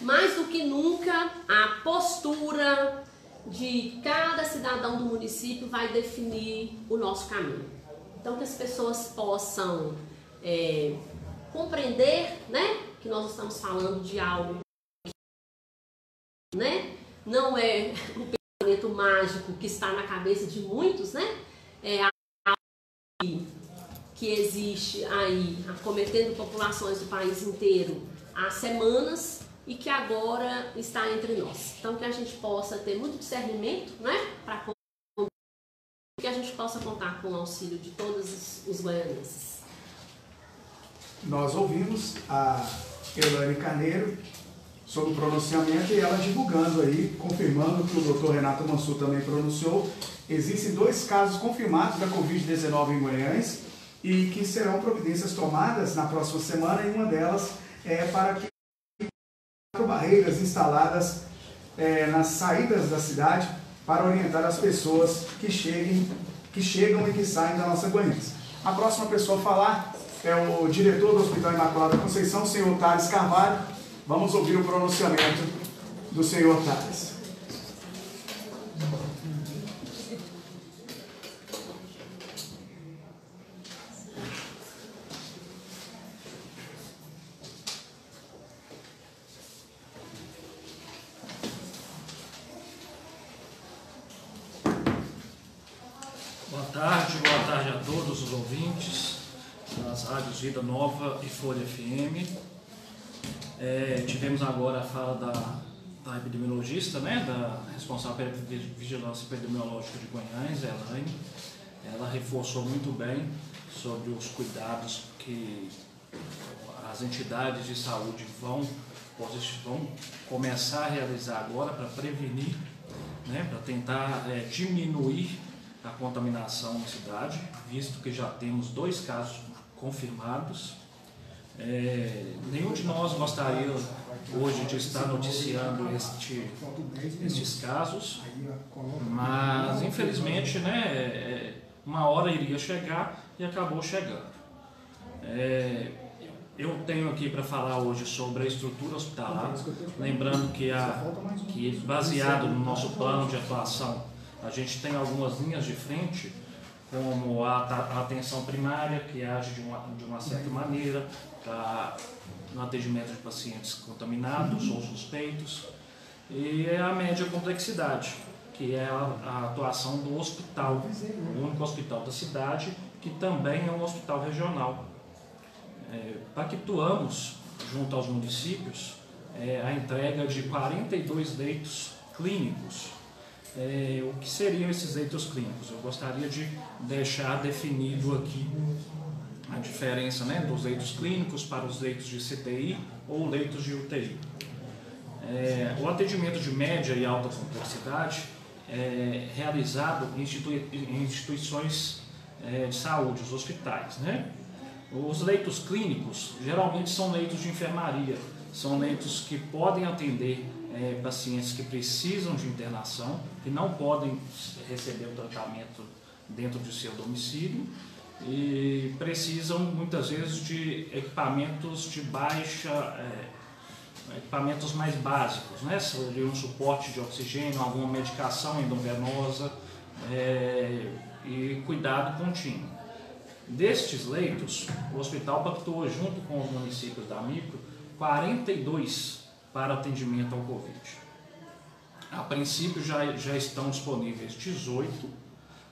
mais do que nunca, a postura de cada cidadão do município vai definir o nosso caminho. Então, que as pessoas possam compreender, né, que nós estamos falando de algo que, né, não é um pensamento mágico que está na cabeça de muitos, né? Que existe aí acometendo populações do país inteiro há semanas e que agora está entre nós. Então que a gente possa ter muito discernimento, né, para que a gente possa contar com o auxílio de todos os goianenses. Nós ouvimos a Elaine Carneiro sobre o pronunciamento e ela divulgando aí, confirmando que o doutor Renato Mansur também pronunciou. Existem 2 casos confirmados da Covid-19 em Goiânia e que serão providências tomadas na próxima semana, e uma delas é para que 4 barreiras instaladas nas saídas da cidade para orientar as pessoas que chegam e que saem da nossa Goiânia. A próxima pessoa a falar é o diretor do Hospital Imaculada Conceição, senhor Thales Carvalho. Vamos ouvir o pronunciamento do senhor Thales. Boa tarde a todos os ouvintes das rádios Vida Nova e Folha FM. Tivemos agora a fala da epidemiologista, né, da responsável pela vigilância epidemiológica de Guanhães, Elaine. Ela reforçou muito bem sobre os cuidados que as entidades de saúde vão começar a realizar agora para prevenir, né, para tentar diminuir a contaminação na cidade, visto que já temos 2 casos confirmados. Nenhum de nós gostaria hoje de estar noticiando estes casos, mas infelizmente, né, uma hora iria chegar e acabou chegando. Eu tenho aqui para falar hoje sobre a estrutura hospitalar, lembrando que baseado no nosso plano de atuação, a gente tem algumas linhas de frente, como a atenção primária, que age de uma certa maneira no atendimento de pacientes contaminados ou suspeitos, e a média complexidade, que é a atuação do hospital, o único hospital da cidade, que também é um hospital regional. Pactuamos, junto aos municípios, a entrega de 42 leitos clínicos. O que seriam esses leitos clínicos? Eu gostaria de deixar definido aqui a diferença, né, dos leitos clínicos para os leitos de CTI ou leitos de UTI. O atendimento de média e alta complexidade é realizado em instituições de saúde, os hospitais, né? Os leitos clínicos geralmente são leitos de enfermaria, são leitos que podem atender pacientes que precisam de internação, que não podem receber o tratamento dentro de seu domicílio e precisam muitas vezes de equipamentos de equipamentos mais básicos, né? Seria um suporte de oxigênio, alguma medicação endovenosa e cuidado contínuo. Destes leitos, o hospital pactuou junto com os municípios da micro 42 para atendimento ao Covid. A princípio já estão disponíveis 18,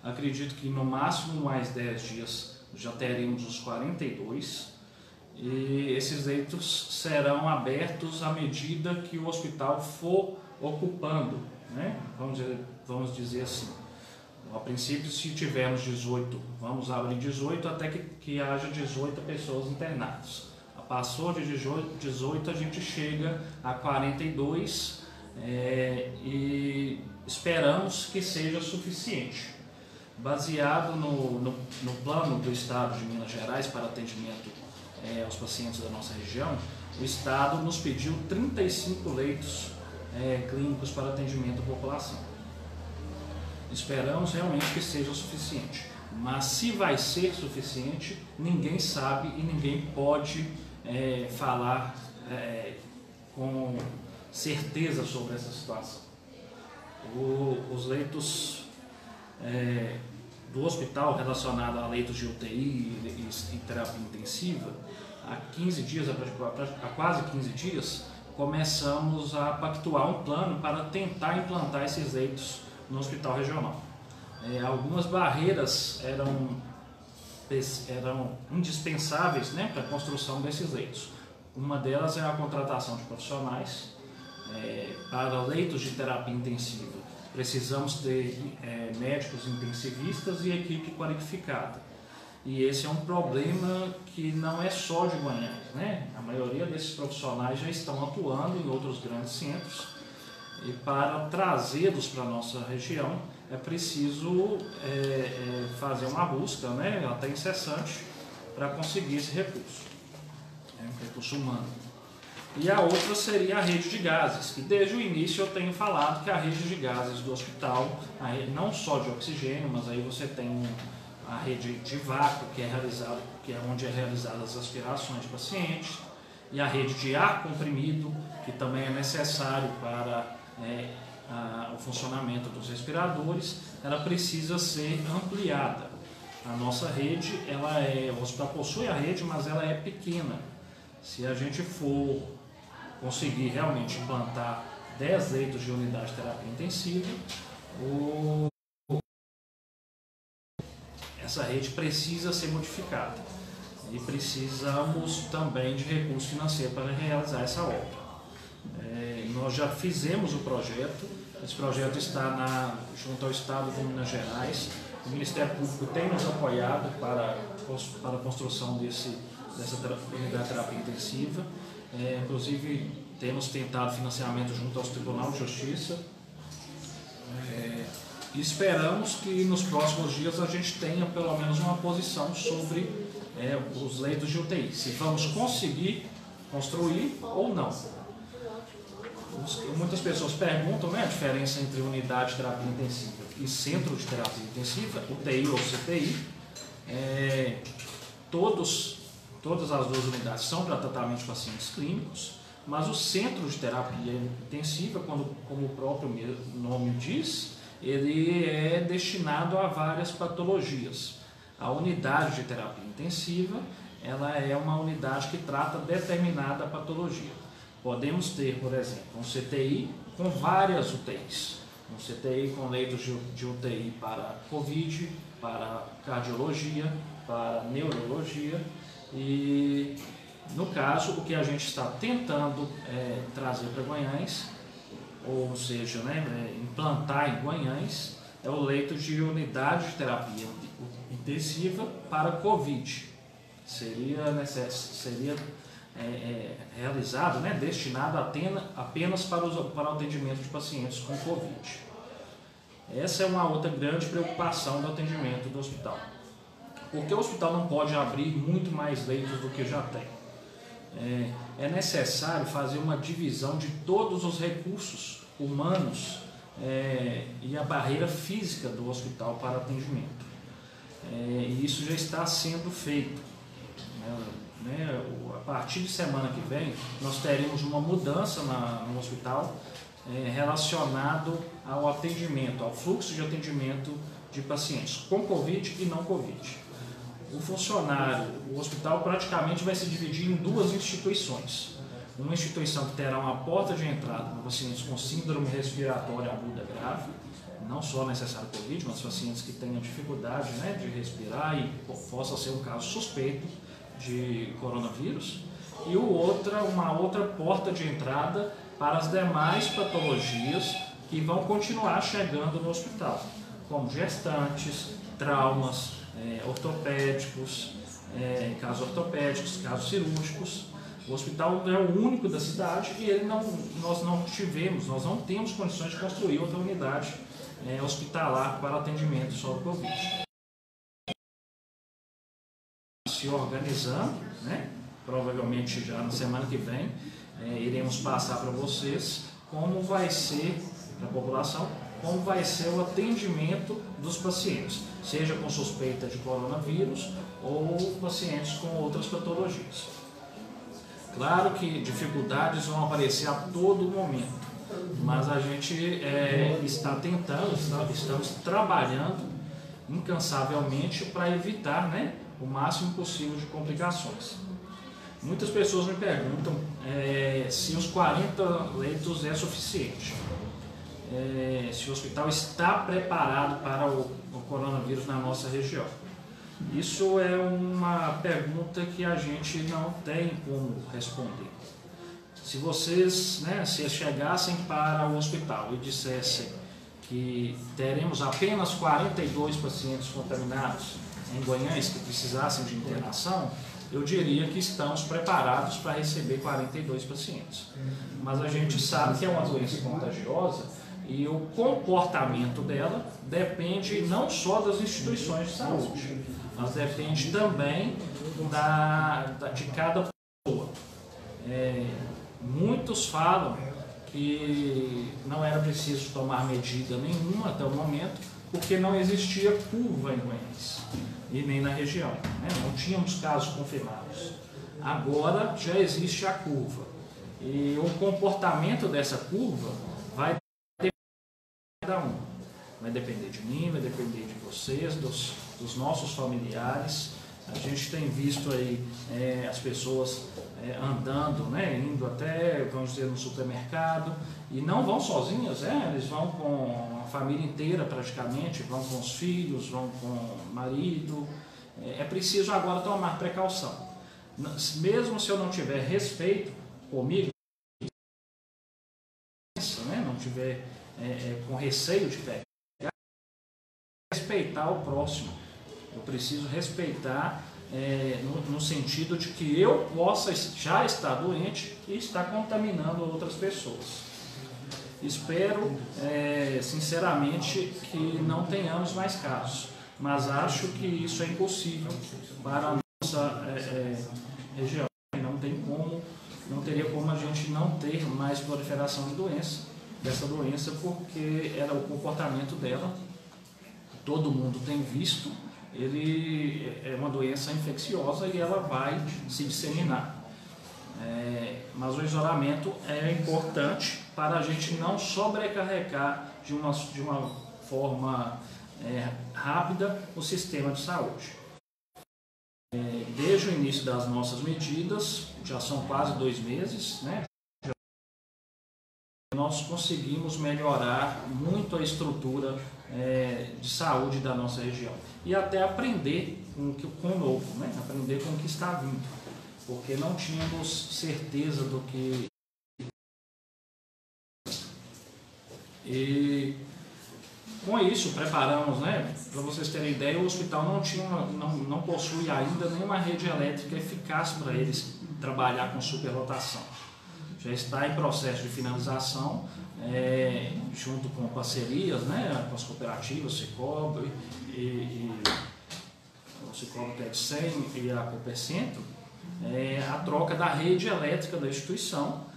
acredito que no máximo mais 10 dias já teremos os 42, e esses leitos serão abertos à medida que o hospital for ocupando, né? Vamos dizer assim. A princípio, se tivermos 18, vamos abrir 18 até que haja 18 pessoas internadas. Passou de 18, a gente chega a 42 e esperamos que seja suficiente. Baseado no plano do Estado de Minas Gerais para atendimento aos pacientes da nossa região, o Estado nos pediu 35 leitos clínicos para atendimento à população. Esperamos realmente que seja suficiente, mas se vai ser suficiente, ninguém sabe e ninguém pode falar com certeza sobre essa situação. Os leitos do hospital relacionados a leitos de UTI e terapia intensiva, há 15 dias, há quase 15 dias, começamos a pactuar um plano para tentar implantar esses leitos no hospital regional. Algumas barreiras eram indispensáveis, né, para a construção desses leitos. Uma delas é a contratação de profissionais. Para leitos de terapia intensiva, precisamos ter médicos intensivistas e equipe qualificada. E esse é um problema que não é só de Guanhães, né? A maioria desses profissionais já estão atuando em outros grandes centros, e para trazê-los para a nossa região é preciso fazer uma busca, né, até incessante, para conseguir esse recurso, um recurso humano. E a outra seria a rede de gases, que desde o início eu tenho falado que a rede de gases do hospital, não só de oxigênio, mas aí você tem a rede de vácuo, que é onde é realizadas as aspirações de pacientes, e a rede de ar comprimido, que também é necessário para o funcionamento dos respiradores, ela precisa ser ampliada. A nossa rede, o hospital possui a rede, mas ela é pequena. Se a gente for conseguir realmente implantar 10 leitos de unidade de terapia intensiva, essa rede precisa ser modificada. e precisamos também de recurso financeiro para realizar essa obra. Nós já fizemos o projeto, esse projeto está junto ao Estado de Minas Gerais, o Ministério Público tem nos apoiado para a construção dessa unidade de terapia intensiva, inclusive temos tentado financiamento junto ao Tribunal de Justiça, e esperamos que nos próximos dias a gente tenha pelo menos uma posição sobre os leitos de UTI, se vamos conseguir construir ou não. Muitas pessoas perguntam, né, a diferença entre unidade de terapia intensiva e centro de terapia intensiva, UTI ou CTI. Todas as duas unidades são para tratamento de pacientes clínicos, mas o centro de terapia intensiva, como o próprio nome diz, ele é destinado a várias patologias. A unidade de terapia intensiva, ela é uma unidade que trata determinada patologia. Podemos ter, por exemplo, um CTI com várias UTIs. Um CTI com leitos de UTI para COVID, para cardiologia, para neurologia. E, no caso, o que a gente está tentando trazer para Guanhães, ou seja, implantar em Guanhães, é o leito de unidade de terapia intensiva para COVID. Seria realizado, destinado apenas para o atendimento de pacientes com Covid. Essa é uma outra grande preocupação do atendimento do hospital. Porque o hospital não pode abrir muito mais leitos do que já tem. É necessário fazer uma divisão de todos os recursos humanos e a barreira física do hospital para atendimento. E isso já está sendo feito. A partir de semana que vem, nós teremos uma mudança no hospital relacionado ao atendimento, ao fluxo de atendimento de pacientes com Covid e não Covid. O hospital praticamente vai se dividir em duas instituições. Uma instituição que terá uma porta de entrada para pacientes com síndrome respiratória aguda grave, não só necessário Covid, mas pacientes que tenham dificuldade de respirar e possa ser um caso suspeito de coronavírus, e uma outra porta de entrada para as demais patologias que vão continuar chegando no hospital, como gestantes, traumas, ortopédicos, casos ortopédicos, casos cirúrgicos. O hospital é o único da cidade e nós não temos condições de construir outra unidade hospitalar para atendimento só do Covid. Se organizando, provavelmente já na semana que vem, iremos passar para vocês como vai ser, para a população, como vai ser o atendimento dos pacientes, seja com suspeita de coronavírus ou pacientes com outras patologias. Claro que dificuldades vão aparecer a todo momento, mas a gente está tentando, estamos trabalhando incansavelmente para evitar o máximo possível de complicações. Muitas pessoas me perguntam se os 40 leitos é suficiente, se o hospital está preparado para o coronavírus na nossa região. Isso é uma pergunta que a gente não tem como responder. Se vocês se chegassem para o hospital e dissessem que teremos apenas 42 pacientes contaminados em Guanhães que precisassem de internação, eu diria que estamos preparados para receber 42 pacientes. Mas a gente sabe que é uma doença contagiosa e o comportamento dela depende não só das instituições de saúde, mas depende também de cada pessoa. Muitos falam que não era preciso tomar medida nenhuma até o momento, porque não existia curva em Guanhães e nem na região, não tínhamos casos confirmados. Agora já existe a curva e o comportamento dessa curva vai depender de cada um. Vai depender de mim, vai depender de vocês, dos nossos familiares. A gente tem visto aí as pessoas andando, indo até, vamos dizer, no supermercado, e não vão sozinhas, eles vão com a família inteira praticamente, vão com os filhos, vão com o marido, é preciso agora tomar precaução. Mesmo se eu não tiver respeito comigo, né, não tiver com receio de pegar, respeitar o próximo. Eu preciso respeitar no sentido de que eu possa já estar doente e estar contaminando outras pessoas. Espero, sinceramente, que não tenhamos mais casos, mas acho que isso é impossível para a nossa região. Não teria como a gente não ter mais proliferação dessa doença, porque era o comportamento dela, todo mundo tem visto, ele é uma doença infecciosa e ela vai se disseminar. Mas o isolamento é importante para a gente não sobrecarregar de uma forma rápida o sistema de saúde. Desde o início das nossas medidas, já são quase 2 meses, né? Nós conseguimos melhorar muito a estrutura de saúde da nossa região e até aprender com o novo, né? Aprender com o que está vindo, porque não tínhamos certeza do que. E com isso preparamos, né? Para vocês terem ideia, o hospital não possui ainda nenhuma rede elétrica eficaz para eles trabalhar com superlotação. Já está em processo de finalização, junto com parcerias, né, com as cooperativas, Cicobi, o Cicobi TED 100 e a Coopercentro, a troca da rede elétrica da instituição,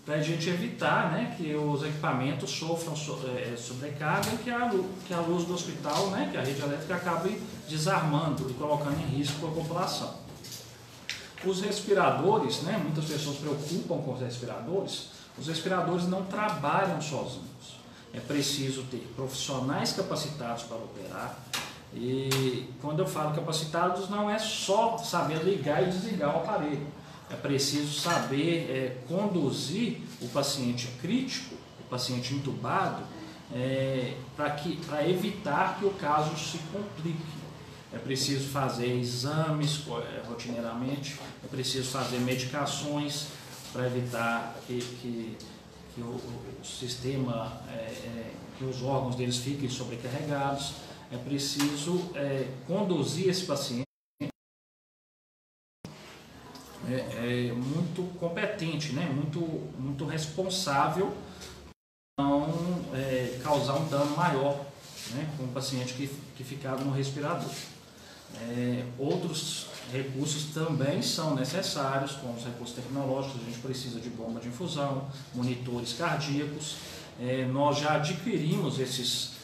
para a gente evitar, né, que os equipamentos sofram sobrecarga e que a luz do hospital, né, que a rede elétrica acabe desarmando e colocando em risco a população. Os respiradores, né, muitas pessoas se preocupam com os respiradores não trabalham sozinhos. É preciso ter profissionais capacitados para operar. E quando eu falo capacitados, não é só saber ligar e desligar o aparelho. É preciso saber conduzir o paciente crítico, o paciente entubado, para evitar que o caso se complique. É preciso fazer exames rotineiramente, é preciso fazer medicações para evitar que o sistema, que os órgãos deles fiquem sobrecarregados. É preciso conduzir esse paciente muito competente, né? muito responsável para não causar um dano maior, né, com o paciente que ficar no respirador. Outros recursos também são necessários, como os recursos tecnológicos. A gente precisa de bomba de infusão, monitores cardíacos. Nós já adquirimos esses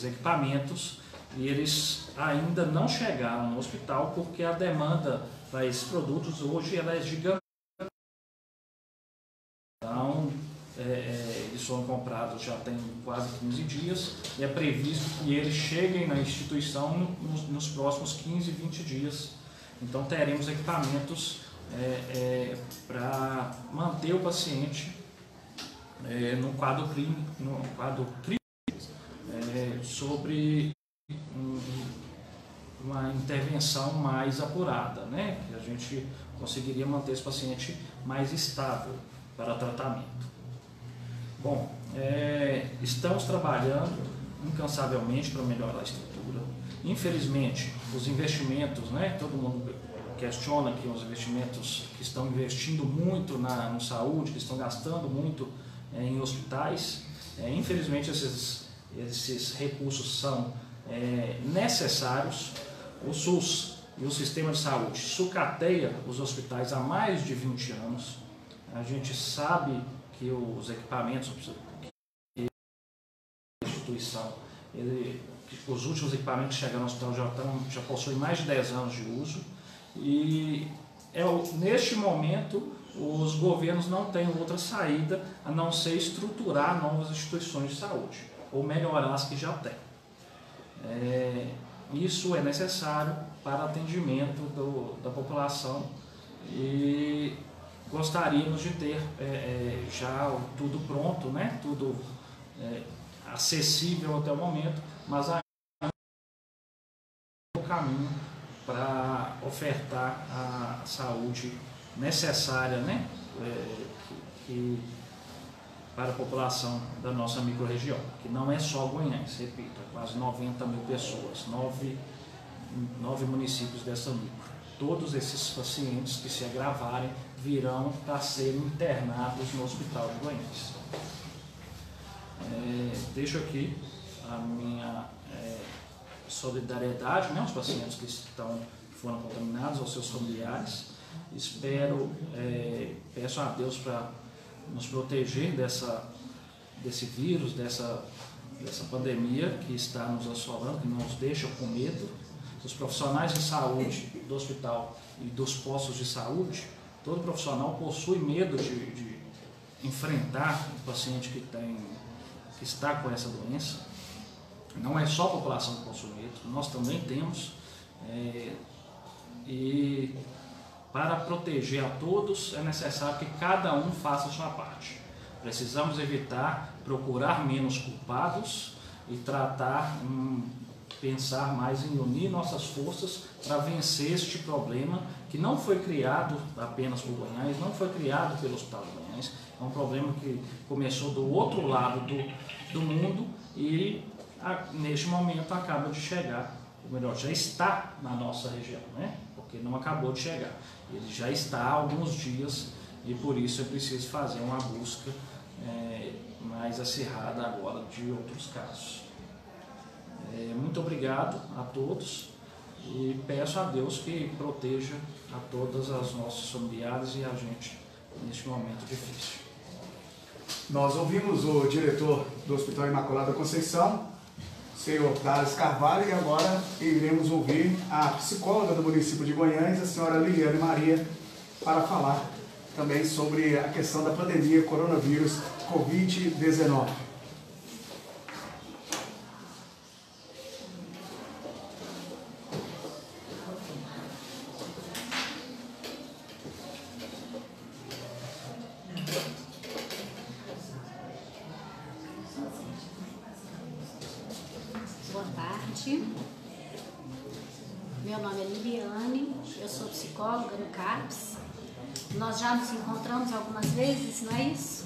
equipamentos e eles ainda não chegaram no hospital porque a demanda para esses produtos hoje ela é gigante. Então, eles foram comprados já tem quase 15 dias e é previsto que eles cheguem na instituição nos próximos 15, 20 dias. Então teremos equipamentos para manter o paciente no quadro clínico, sobre uma intervenção mais apurada, né? Que a gente conseguiria manter esse paciente mais estável para tratamento. Bom, estamos trabalhando incansavelmente para melhorar a estrutura. Infelizmente, os investimentos, né, todo mundo questiona que os investimentos que estão investindo muito na saúde, que estão gastando muito em hospitais, infelizmente esses recursos são necessários. O SUS e o sistema de saúde sucateia os hospitais há mais de 20 anos. A gente sabe que os equipamentos que a instituição, os últimos equipamentos que chegaram no hospital já possuem mais de 10 anos de uso e neste momento os governos não têm outra saída a não ser estruturar novas instituições de saúde ou melhorar as que já têm. Isso é necessário para atendimento da população e gostaríamos de ter já tudo pronto, né? Tudo acessível até o momento, mas ainda o caminho para ofertar a saúde necessária, né, para a população da nossa microrregião, que não é só Guanhães, repito, é quase 90 mil pessoas, 9 municípios dessa micro. Todos esses pacientes que se agravarem virão para serem internados no Hospital de Guanhães. Deixo aqui a minha solidariedade, né, aos pacientes que foram contaminados, aos seus familiares. Espero, peço a Deus para nos proteger desse vírus, dessa pandemia que está nos assolando, que não nos deixa com medo. Os profissionais de saúde do hospital e dos postos de saúde, todo profissional possui medo de enfrentar o paciente que está com essa doença. Não é só a população que possui medo, nós também temos. E para proteger a todos é necessário que cada um faça a sua parte. Precisamos evitar, procurar menos culpados e pensar mais em unir nossas forças para vencer este problema que não foi criado apenas por Guanhães, não foi criado pelo Hospital de Guanhães, é um problema que começou do outro lado do mundo e neste momento acaba de chegar, ou melhor, já está na nossa região, né? Porque não acabou de chegar, ele já está há alguns dias e por isso é preciso fazer uma busca mais acirrada agora de outros casos. Muito obrigado a todos e peço a Deus que proteja a todas as nossos familiares e a gente neste momento difícil. Nós ouvimos o diretor do Hospital Imaculada Conceição, senhor Thales Carvalho, e agora iremos ouvir a psicóloga do município de Guanhães, a senhora Liliane Maria, para falar também sobre a questão da pandemia coronavírus Covid-19. Boa tarde, meu nome é Liliane, eu sou psicóloga no CAPS. Nós já nos encontramos algumas vezes, não é isso?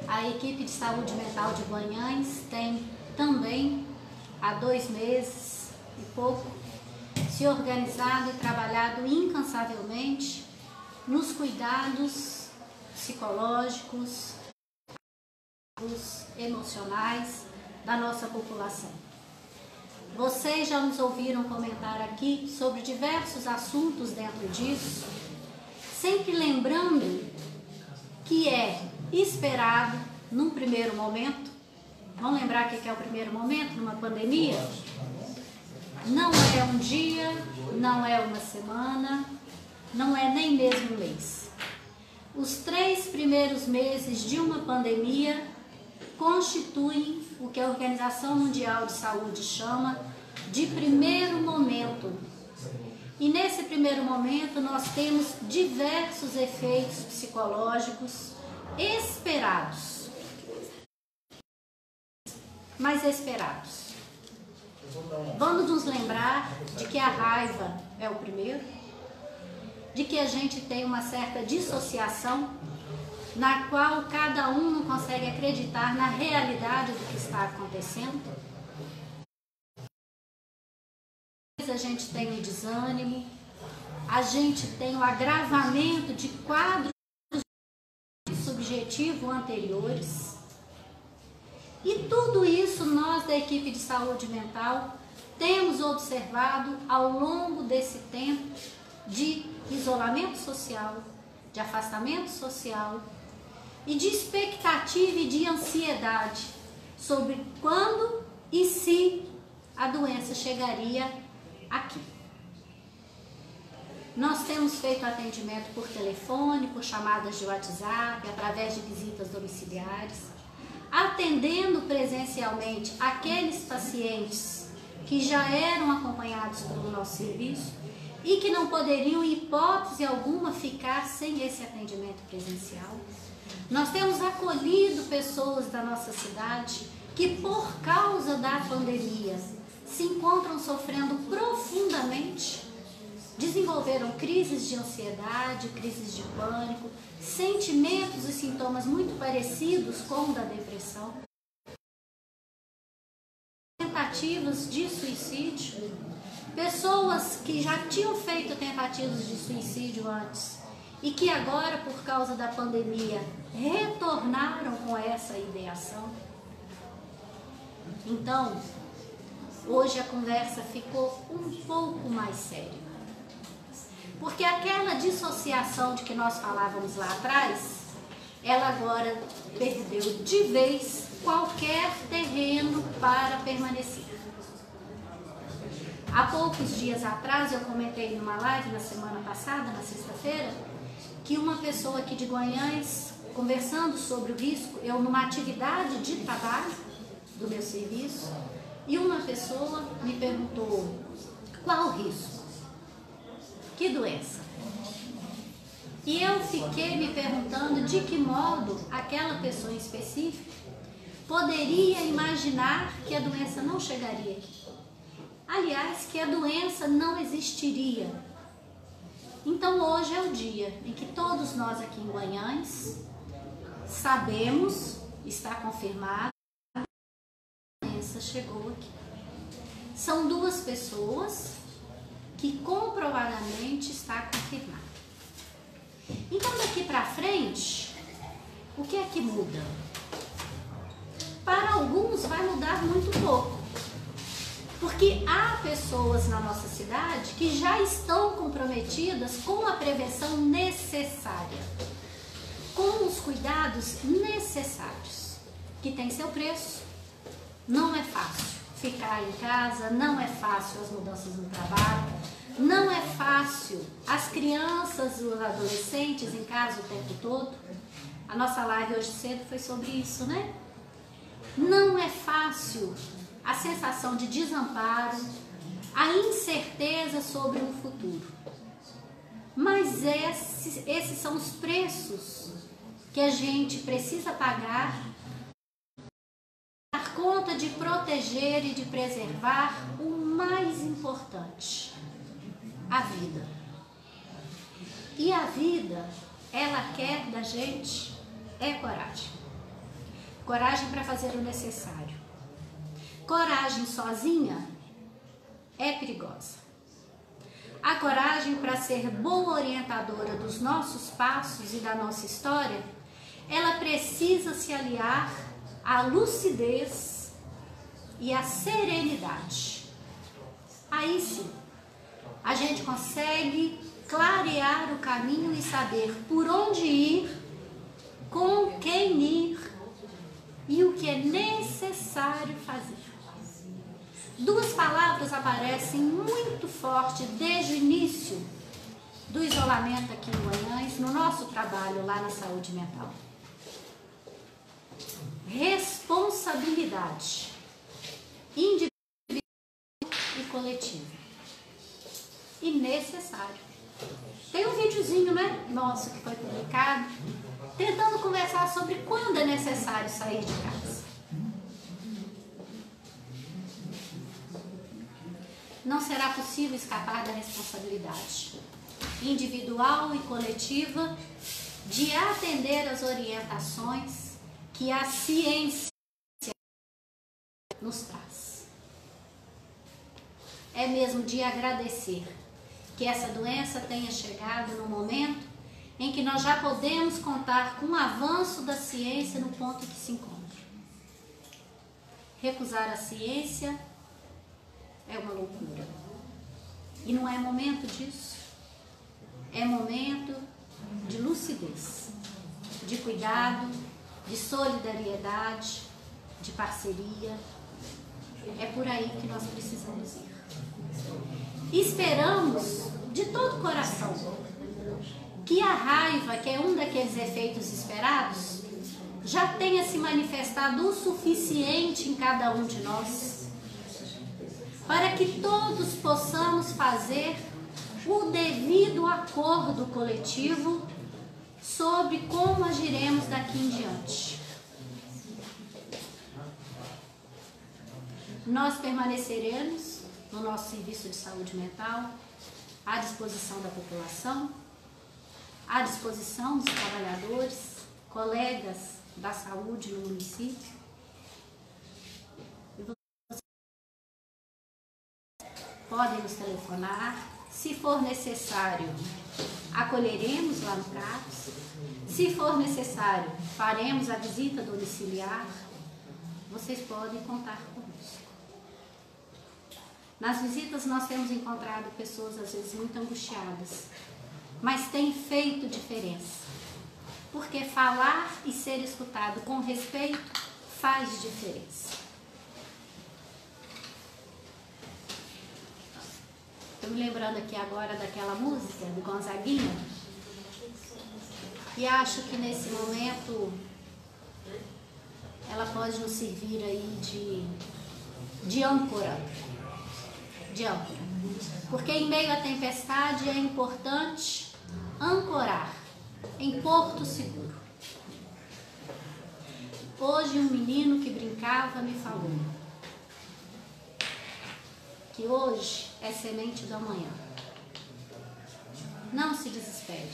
A equipe de saúde mental de Guanhães tem também, há 2 meses e pouco, se organizado e trabalhado incansavelmente nos cuidados psicológicos, emocionais da nossa população. Vocês já nos ouviram comentar aqui sobre diversos assuntos dentro disso, sempre lembrando que é esperado num primeiro momento. Vamos lembrar o que é o primeiro momento numa pandemia? Não é um dia, não é uma semana, não é nem mesmo um mês. Os 3 primeiros meses de uma pandemia constituem o que a Organização Mundial de Saúde chama de primeiro momento. E nesse primeiro momento nós temos diversos efeitos psicológicos esperados, mas esperados. Vamos nos lembrar de que a raiva é o primeiro, de que a gente tem uma certa dissociação, na qual cada um não consegue acreditar na realidade do que está acontecendo. A gente tem o desânimo, a gente tem o agravamento de quadros subjetivos anteriores. E tudo isso nós da equipe de saúde mental temos observado ao longo desse tempo de isolamento social, de afastamento social e de expectativa e de ansiedade sobre quando e se a doença chegaria aqui. Nós temos feito atendimento por telefone, por chamadas de WhatsApp, através de visitas domiciliares, atendendo presencialmente aqueles pacientes que já eram acompanhados pelo nosso serviço e que não poderiam, em hipótese alguma, ficar sem esse atendimento presencial. Nós temos acolhido pessoas da nossa cidade que, por causa da pandemia, se encontram sofrendo profundamente, desenvolveram crises de ansiedade, crises de pânico, sentimentos e sintomas muito parecidos com o da depressão, tentativas de suicídio, pessoas que já tinham feito tentativas de suicídio antes e que agora, por causa da pandemia, retornaram com essa ideação. Então, hoje a conversa ficou um pouco mais séria. Porque aquela dissociação de que nós falávamos lá atrás, ela agora perdeu de vez qualquer terreno para permanecer. Há poucos dias atrás, eu comentei numa live na semana passada, na sexta-feira, que uma pessoa aqui de Guanhães, conversando sobre o risco, eu numa atividade de trabalho do meu serviço, e uma pessoa me perguntou, qual o risco? Que doença? E eu fiquei me perguntando de que modo aquela pessoa em específico poderia imaginar que a doença não chegaria aqui. Aliás, que a doença não existiria. Então hoje é o dia em que todos nós aqui em Guanhães sabemos, está confirmado, que a doença chegou aqui. São duas pessoas que comprovadamente está confirmado. Então daqui para frente, o que é que muda? Para alguns vai mudar muito pouco, porque há pessoas na nossa cidade que já estão comprometidas com a prevenção necessária, com os cuidados necessários, que tem seu preço. Não é fácil ficar em casa, não é fácil as mudanças no trabalho, não é fácil as crianças e os adolescentes em casa o tempo todo. A nossa live hoje cedo foi sobre isso, né? Não é fácil a sensação de desamparo, a incerteza sobre o futuro. Mas esses são os preços que a gente precisa pagar por conta de proteger e de preservar o mais importante, a vida. E a vida, ela quer da gente coragem. Coragem para fazer o necessário. Coragem sozinha é perigosa. A coragem para ser boa orientadora dos nossos passos e da nossa história, ela precisa se aliar à lucidez e à serenidade. Aí sim, a gente consegue clarear o caminho e saber por onde ir, com quem ir e o que é necessário fazer. Duas palavras aparecem muito forte desde o início do isolamento aqui em Guanhães, no nosso trabalho lá na saúde mental. Responsabilidade individual e coletiva. E necessário. Tem um videozinho, né, nosso que foi publicado, tentando conversar sobre quando é necessário sair de casa. Não será possível escapar da responsabilidade individual e coletiva de atender às orientações que a ciência nos traz. É mesmo de agradecer que essa doença tenha chegado no momento em que nós já podemos contar com o avanço da ciência no ponto que se encontra. Recusar a ciência é uma loucura. E não é momento disso. É momento de lucidez, de cuidado, de solidariedade, de parceria. É por aí que nós precisamos ir. Esperamos de todo o coração que a raiva, que é um daqueles efeitos esperados, já tenha se manifestado o suficiente em cada um de nós, para que todos possamos fazer o devido acordo coletivo sobre como agiremos daqui em diante. nós permaneceremos no nosso serviço de saúde mental, à disposição da população, à disposição dos trabalhadores, colegas da saúde no município. Podem nos telefonar, se for necessário, acolheremos lá no CRAPS, se for necessário, faremos a visita domiciliar, vocês podem contar conosco. Nas visitas nós temos encontrado pessoas às vezes muito angustiadas, mas tem feito diferença, porque falar e ser escutado com respeito faz diferença. Estou me lembrando aqui agora daquela música do Gonzaguinha, e acho que nesse momento ela pode nos servir aí de âncora. Porque em meio à tempestade é importante ancorar em porto seguro. Hoje um menino que brincava me falou que hoje é semente do amanhã. Não se desespere,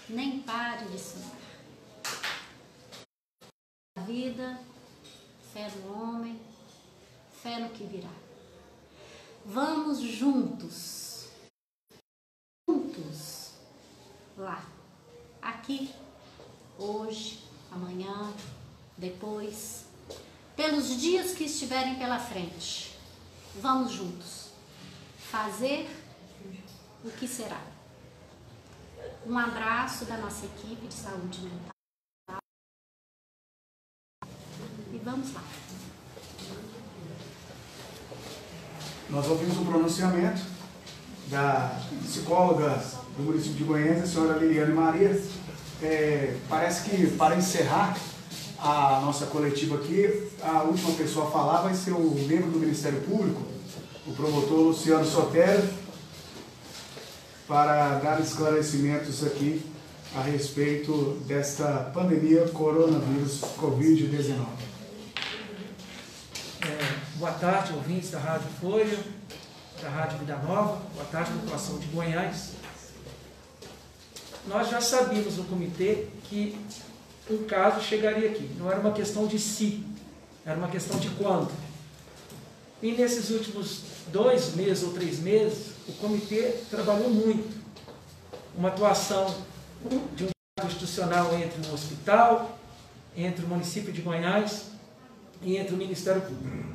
nem pare de sonhar. A vida, fé no homem, fé no que virá. Vamos juntos lá, aqui, hoje, amanhã, depois, pelos dias que estiverem pela frente. Vamos juntos fazer o que será. Um abraço da nossa equipe de saúde mental e vamos lá. Nós ouvimos o pronunciamento da psicóloga do município de Goiânia, a senhora Liliane Maria. Parece que, para encerrar a nossa coletiva aqui, a última pessoa a falar vai ser o membro do Ministério Público, o promotor Luciano Sotero, para dar esclarecimentos aqui a respeito desta pandemia coronavírus Covid-19. Boa tarde, ouvintes da Rádio Folha, da Rádio Vida Nova. Boa tarde, população de Goiás. Nós já sabíamos no comitê que um caso chegaria aqui. Não era uma questão de se, era uma questão de quando. E nesses últimos 2 meses ou 3 meses, o comitê trabalhou muito. Uma atuação de um diálogo institucional entre o hospital, entre o município de Goiás e entre o Ministério Público.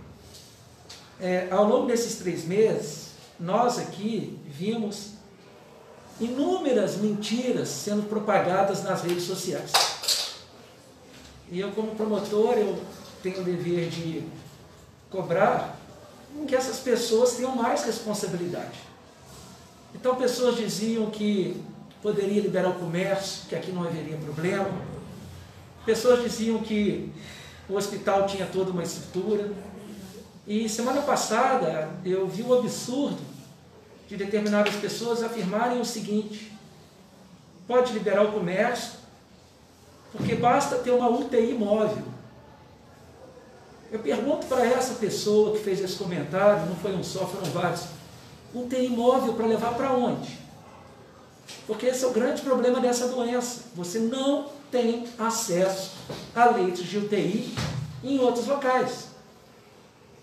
Ao longo desses 3 meses, nós aqui vimos inúmeras mentiras sendo propagadas nas redes sociais. E eu, como promotor, eu tenho o dever de cobrar que essas pessoas tenham mais responsabilidade. Então, pessoas diziam que poderia liberar o comércio, que aqui não haveria problema. Pessoas diziam que o hospital tinha toda uma estrutura. E semana passada eu vi o absurdo de determinadas pessoas afirmarem o seguinte: pode liberar o comércio, porque basta ter uma UTI móvel. Eu pergunto para essa pessoa que fez esse comentário, não foi um só, foram vários, UTI móvel para levar para onde? Porque esse é o grande problema dessa doença. Você não tem acesso a leitos de UTI em outros locais.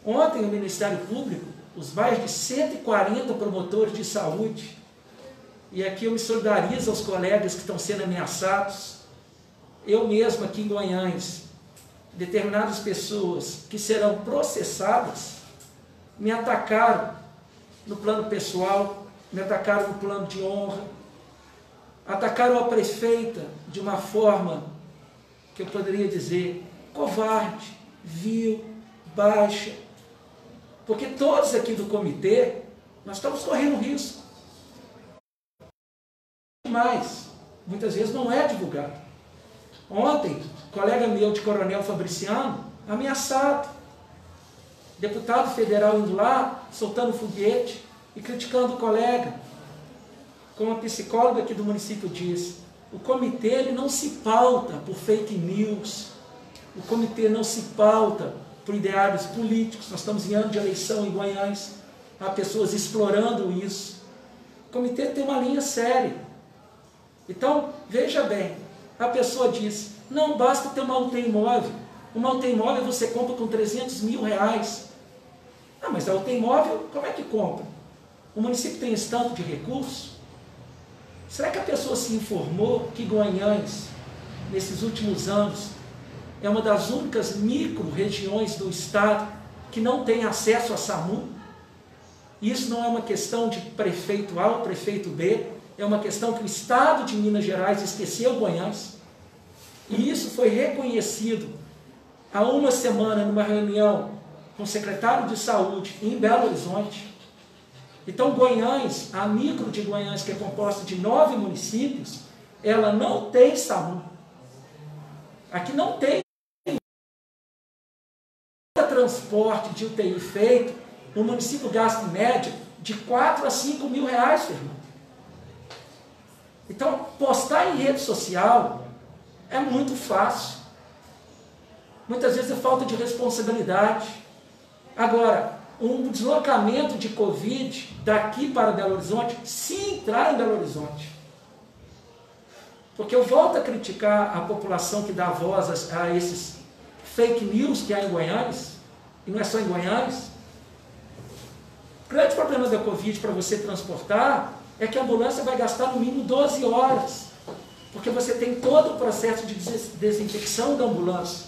Ontem o Ministério Público, os mais de 140 promotores de saúde, e aqui eu me solidarizo aos colegas que estão sendo ameaçados, eu mesmo aqui em Goiânia, determinadas pessoas que serão processadas, me atacaram no plano pessoal, me atacaram no plano de honra, atacaram a prefeita de uma forma que eu poderia dizer covarde, vil, baixa, porque todos aqui do comitê, nós estamos correndo risco. Mas, muitas vezes não é divulgado. Ontem, colega meu de Coronel Fabriciano, ameaçado, deputado federal indo lá, soltando foguete e criticando o colega. Como a psicóloga aqui do município disse, o comitê ele não se pauta por fake news, o comitê não se pauta por ideários políticos. Nós estamos em ano de eleição em Guanhães, há pessoas explorando isso. O comitê tem uma linha séria. Então, veja bem, a pessoa diz, não basta ter uma UTI imóvel. Uma UTI imóvel você compra com 300 mil reais. Ah, mas a UTI imóvel, como é que compra? O município tem esse tanto de recursos? Será que a pessoa se informou que Guanhães, nesses últimos anos, é uma das únicas micro-regiões do estado que não tem acesso a SAMU? Isso não é uma questão de prefeito A ou prefeito B, é uma questão que o estado de Minas Gerais esqueceu Guanhães. E isso foi reconhecido há uma semana numa reunião com o secretário de saúde em Belo Horizonte. Então Guanhães, a micro de Guanhães, que é composta de 9 municípios, ela não tem SAMU. Aqui não tem transporte de UTI feito, o município gasta em média de 4 a 5 mil reais, Fernando. Então, postar em rede social é muito fácil. Muitas vezes é falta de responsabilidade. Agora, um deslocamento de Covid daqui para Belo Horizonte, se entrar em Belo Horizonte. Porque eu volto a criticar a população que dá voz a esses fake news que há em Guanhães, e não é só em Guanhães. O grande problema da Covid para você transportar é que a ambulância vai gastar no mínimo 12 horas, porque você tem todo o processo de desinfecção da ambulância.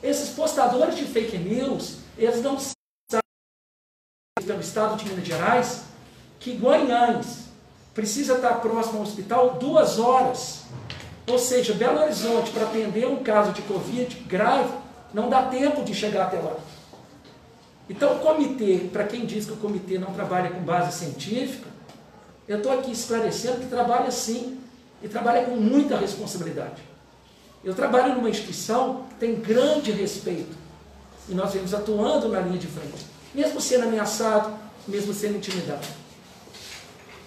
Esses postadores de fake news, eles não sabem, pelo estado de Minas Gerais, que Guanhães precisa estar próximo ao hospital 2 horas. Ou seja, Belo Horizonte, para atender um caso de Covid grave, não dá tempo de chegar até lá. Então o comitê, para quem diz que o comitê não trabalha com base científica, eu estou aqui esclarecendo que trabalha sim, e trabalha com muita responsabilidade. Eu trabalho numa instituição que tem grande respeito, e nós vemos atuando na linha de frente, mesmo sendo ameaçado, mesmo sendo intimidado.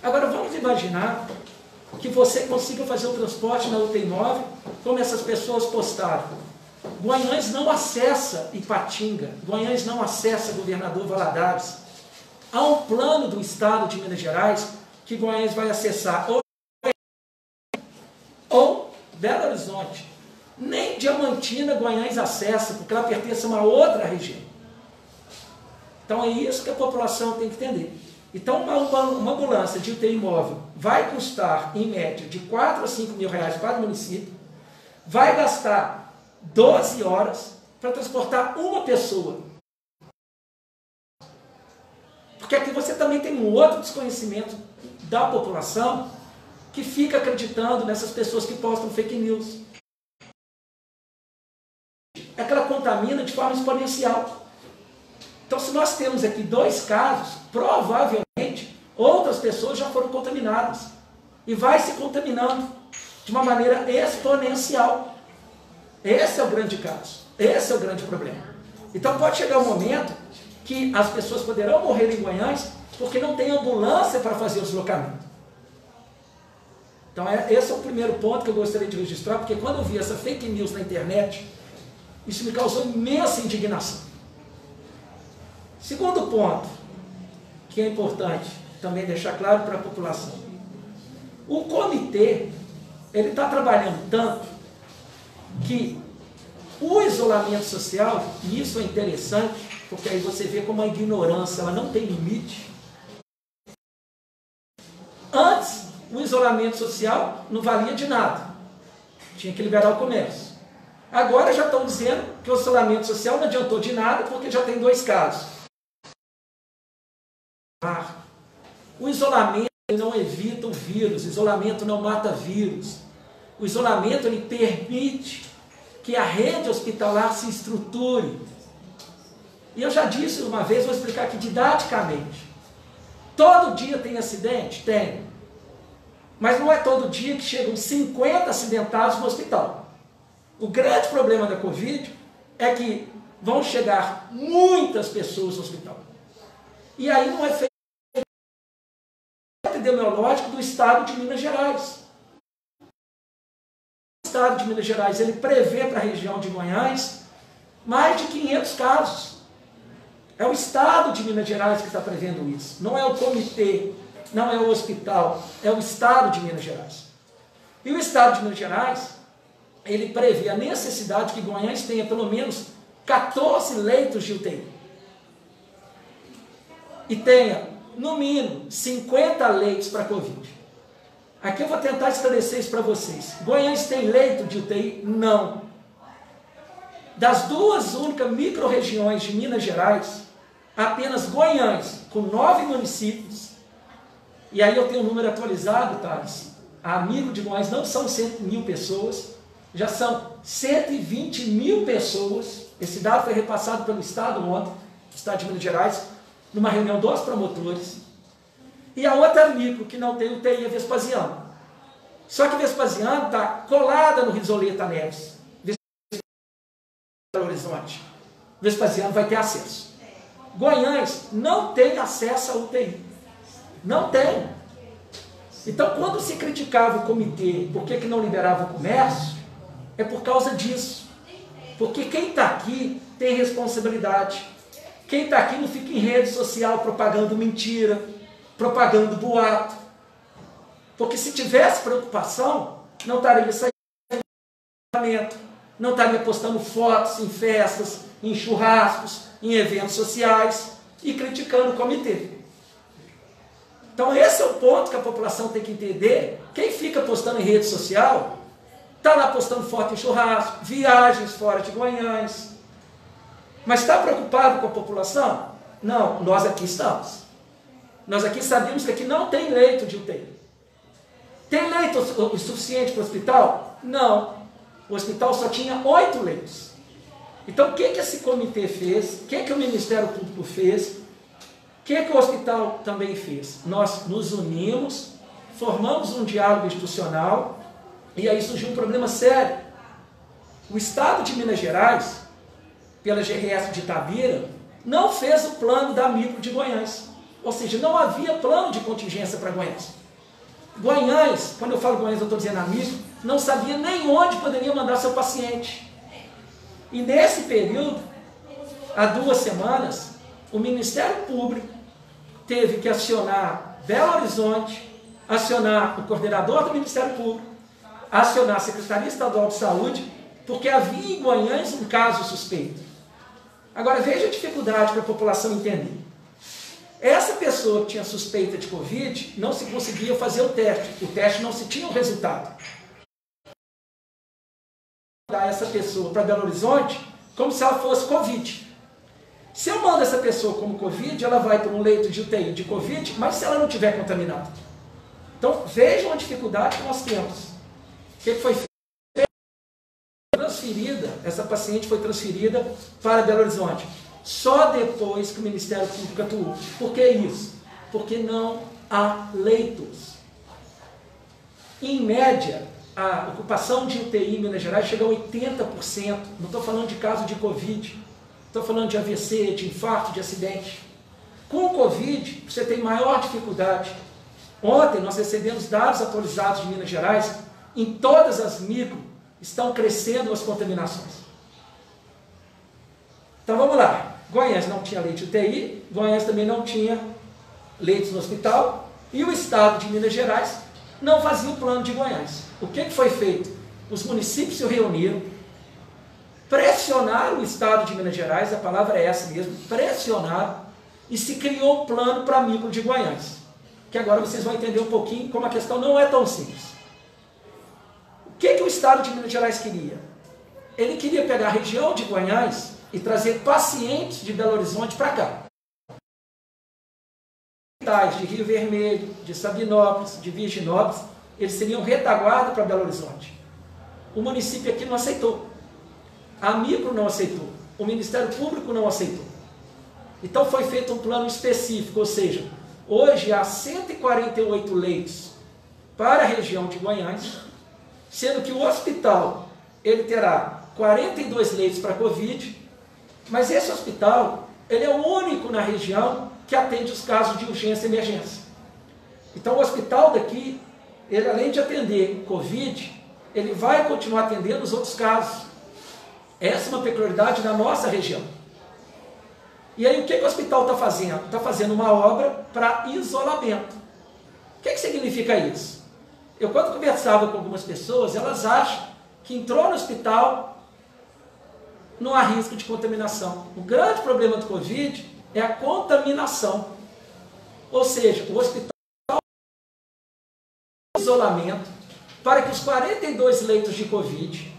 Agora vamos imaginar que você consiga fazer o transporte na UTI móvel, como essas pessoas postaram. Guanhães não acessa Ipatinga, Guanhães não acessa Governador Valadares. Há um plano do estado de Minas Gerais que Guanhães vai acessar ou Belo Horizonte. Nem Diamantina Guanhães acessa, porque ela pertence a uma outra região. Então é isso que a população tem que entender. Então uma ambulância de UTI móvel vai custar, em média, de 4 a 5 mil reais para o município, vai gastar 12 horas para transportar uma pessoa. Porque aqui você também tem um outro desconhecimento da população que fica acreditando nessas pessoas que postam fake news. É que ela contamina de forma exponencial. Então, se nós temos aqui 2 casos, provavelmente outras pessoas já foram contaminadas. E vai se contaminando de uma maneira exponencial. Esse é o grande caso. Esse é o grande problema. Então, pode chegar um momento que as pessoas poderão morrer em Guanhães porque não tem ambulância para fazer o deslocamento. Então, esse é o primeiro ponto que eu gostaria de registrar, porque quando eu vi essa fake news na internet, isso me causou imensa indignação. Segundo ponto, que é importante também deixar claro para a população. O comitê, ele está trabalhando tanto que o isolamento social, e isso é interessante, porque aí você vê como a ignorância ela não tem limite. Antes, o isolamento social não valia de nada. Tinha que liberar o comércio. Agora já estão dizendo que o isolamento social não adiantou de nada porque já tem 2 casos. O isolamento não evita o vírus, o isolamento não mata vírus. O isolamento ele permite que a rede hospitalar se estruture. E eu já disse uma vez, vou explicar aqui didaticamente. Todo dia tem acidente? Tem. Mas não é todo dia que chegam 50 acidentados no hospital. O grande problema da Covid é que vão chegar muitas pessoas no hospital. E aí não é feito epidemiológico do estado de Minas Gerais. O estado de Minas Gerais ele prevê para a região de Guanhães Mais de 500 casos. É o Estado de Minas Gerais que está prevendo isso. Não é o comitê, não é o hospital, é o Estado de Minas Gerais. E o Estado de Minas Gerais, ele prevê a necessidade que Guanhães tenha pelo menos 14 leitos de UTI. E tenha, no mínimo, 50 leitos para Covid. Aqui eu vou tentar esclarecer isso para vocês. Guanhães tem leito de UTI? Não. Das duas únicas micro-regiões de Minas Gerais, apenas Guanhães, com 9 municípios, e aí eu tenho um número atualizado, Thales, amigo de Guanhães não são 100.000 pessoas, já são 120.000 pessoas. Esse dado foi repassado pelo Estado ontem, Estado de Minas Gerais, numa reunião dos promotores. E a outra micro que não tem UTI é Vespasiano. Só que Vespasiano está colada no Risoleta Neves, Belo Horizonte. Vespasiano vai ter acesso. Guanhães não tem acesso à UTI. Não tem. Então, quando se criticava o comitê por que não liberava o comércio, é por causa disso. Porque quem está aqui tem responsabilidade. Quem está aqui não fica em rede social propagando mentira, propagando boato. Porque se tivesse preocupação, não estaria saindo, não estaria postando fotos em festas, em churrascos, em eventos sociais e criticando o comitê. Então esse é o ponto que a população tem que entender. Quem fica postando em rede social, está lá postando foto em churrasco, viagens fora de Guanhães. Mas está preocupado com a população? Não, nós aqui estamos. Nós aqui sabemos que aqui não tem leito de UTI. Tem leito o suficiente para o hospital? Não. O hospital só tinha 8 leitos. Então o que esse comitê fez? O que o Ministério Público fez? O que o hospital também fez? Nós nos unimos, formamos um diálogo institucional e aí surgiu um problema sério. O Estado de Minas Gerais, pela GRS de Itabira, não fez o plano da micro de Guanhães. Ou seja, não havia plano de contingência para Guanhães. Guanhães, quando eu falo Guanhães, eu estou dizendo a micro, não sabia nem onde poderia mandar seu paciente. E nesse período, há 2 semanas, o Ministério Público teve que acionar Belo Horizonte, acionar o coordenador do Ministério Público, acionar a Secretaria Estadual de Saúde, porque havia em Guanhães um caso suspeito. Agora veja a dificuldade para a população entender. Essa pessoa que tinha suspeita de Covid, não se conseguia fazer o teste não se tinha o resultado. Dar essa pessoa para Belo Horizonte como se ela fosse Covid. Se eu mando essa pessoa como Covid, ela vai para um leito de UTI de Covid, mas se ela não tiver contaminada. Então vejam a dificuldade que nós temos. O que foi feito? Essa paciente foi transferida para Belo Horizonte. Só depois que o Ministério Público atuou. Por que isso? Porque não há leitos. Em média, a ocupação de UTI em Minas Gerais chega a 80%. Não estou falando de caso de Covid. Estou falando de AVC, de infarto, de acidente. Com o Covid, você tem maior dificuldade. Ontem nós recebemos dados atualizados de Minas Gerais. Em todas as micro estão crescendo as contaminações. Então vamos lá. Guanhães não tinha leite UTI, Guanhães também não tinha leitos no hospital, e o Estado de Minas Gerais não fazia o plano de Guanhães. O que foi feito? Os municípios se reuniram, pressionaram o Estado de Minas Gerais, a palavra é essa mesmo, pressionaram, e se criou um plano para a micro de Guanhães, que agora vocês vão entender um pouquinho como a questão não é tão simples. O que o Estado de Minas Gerais queria? Ele queria pegar a região de Guanhães e trazer pacientes de Belo Horizonte para cá. De Rio Vermelho, de Sabinópolis, de Virginópolis, eles seriam retaguarda para Belo Horizonte. O município aqui não aceitou. A micro não aceitou. O Ministério Público não aceitou. Então foi feito um plano específico, ou seja, hoje há 148 leitos para a região de Guanhães, sendo que o hospital ele terá 42 leitos para Covid, mas esse hospital ele é o único na região que atende os casos de urgência e emergência. Então o hospital daqui, ele além de atender Covid, ele vai continuar atendendo os outros casos. Essa é uma peculiaridade da nossa região. E aí o que o hospital está fazendo? Está fazendo uma obra para isolamento. O que significa isso? Eu, quando conversava com algumas pessoas, elas acham que entrou no hospital, não há risco de contaminação. O grande problema do Covid é a contaminação. Ou seja, o hospital isolamento para que os 42 leitos de Covid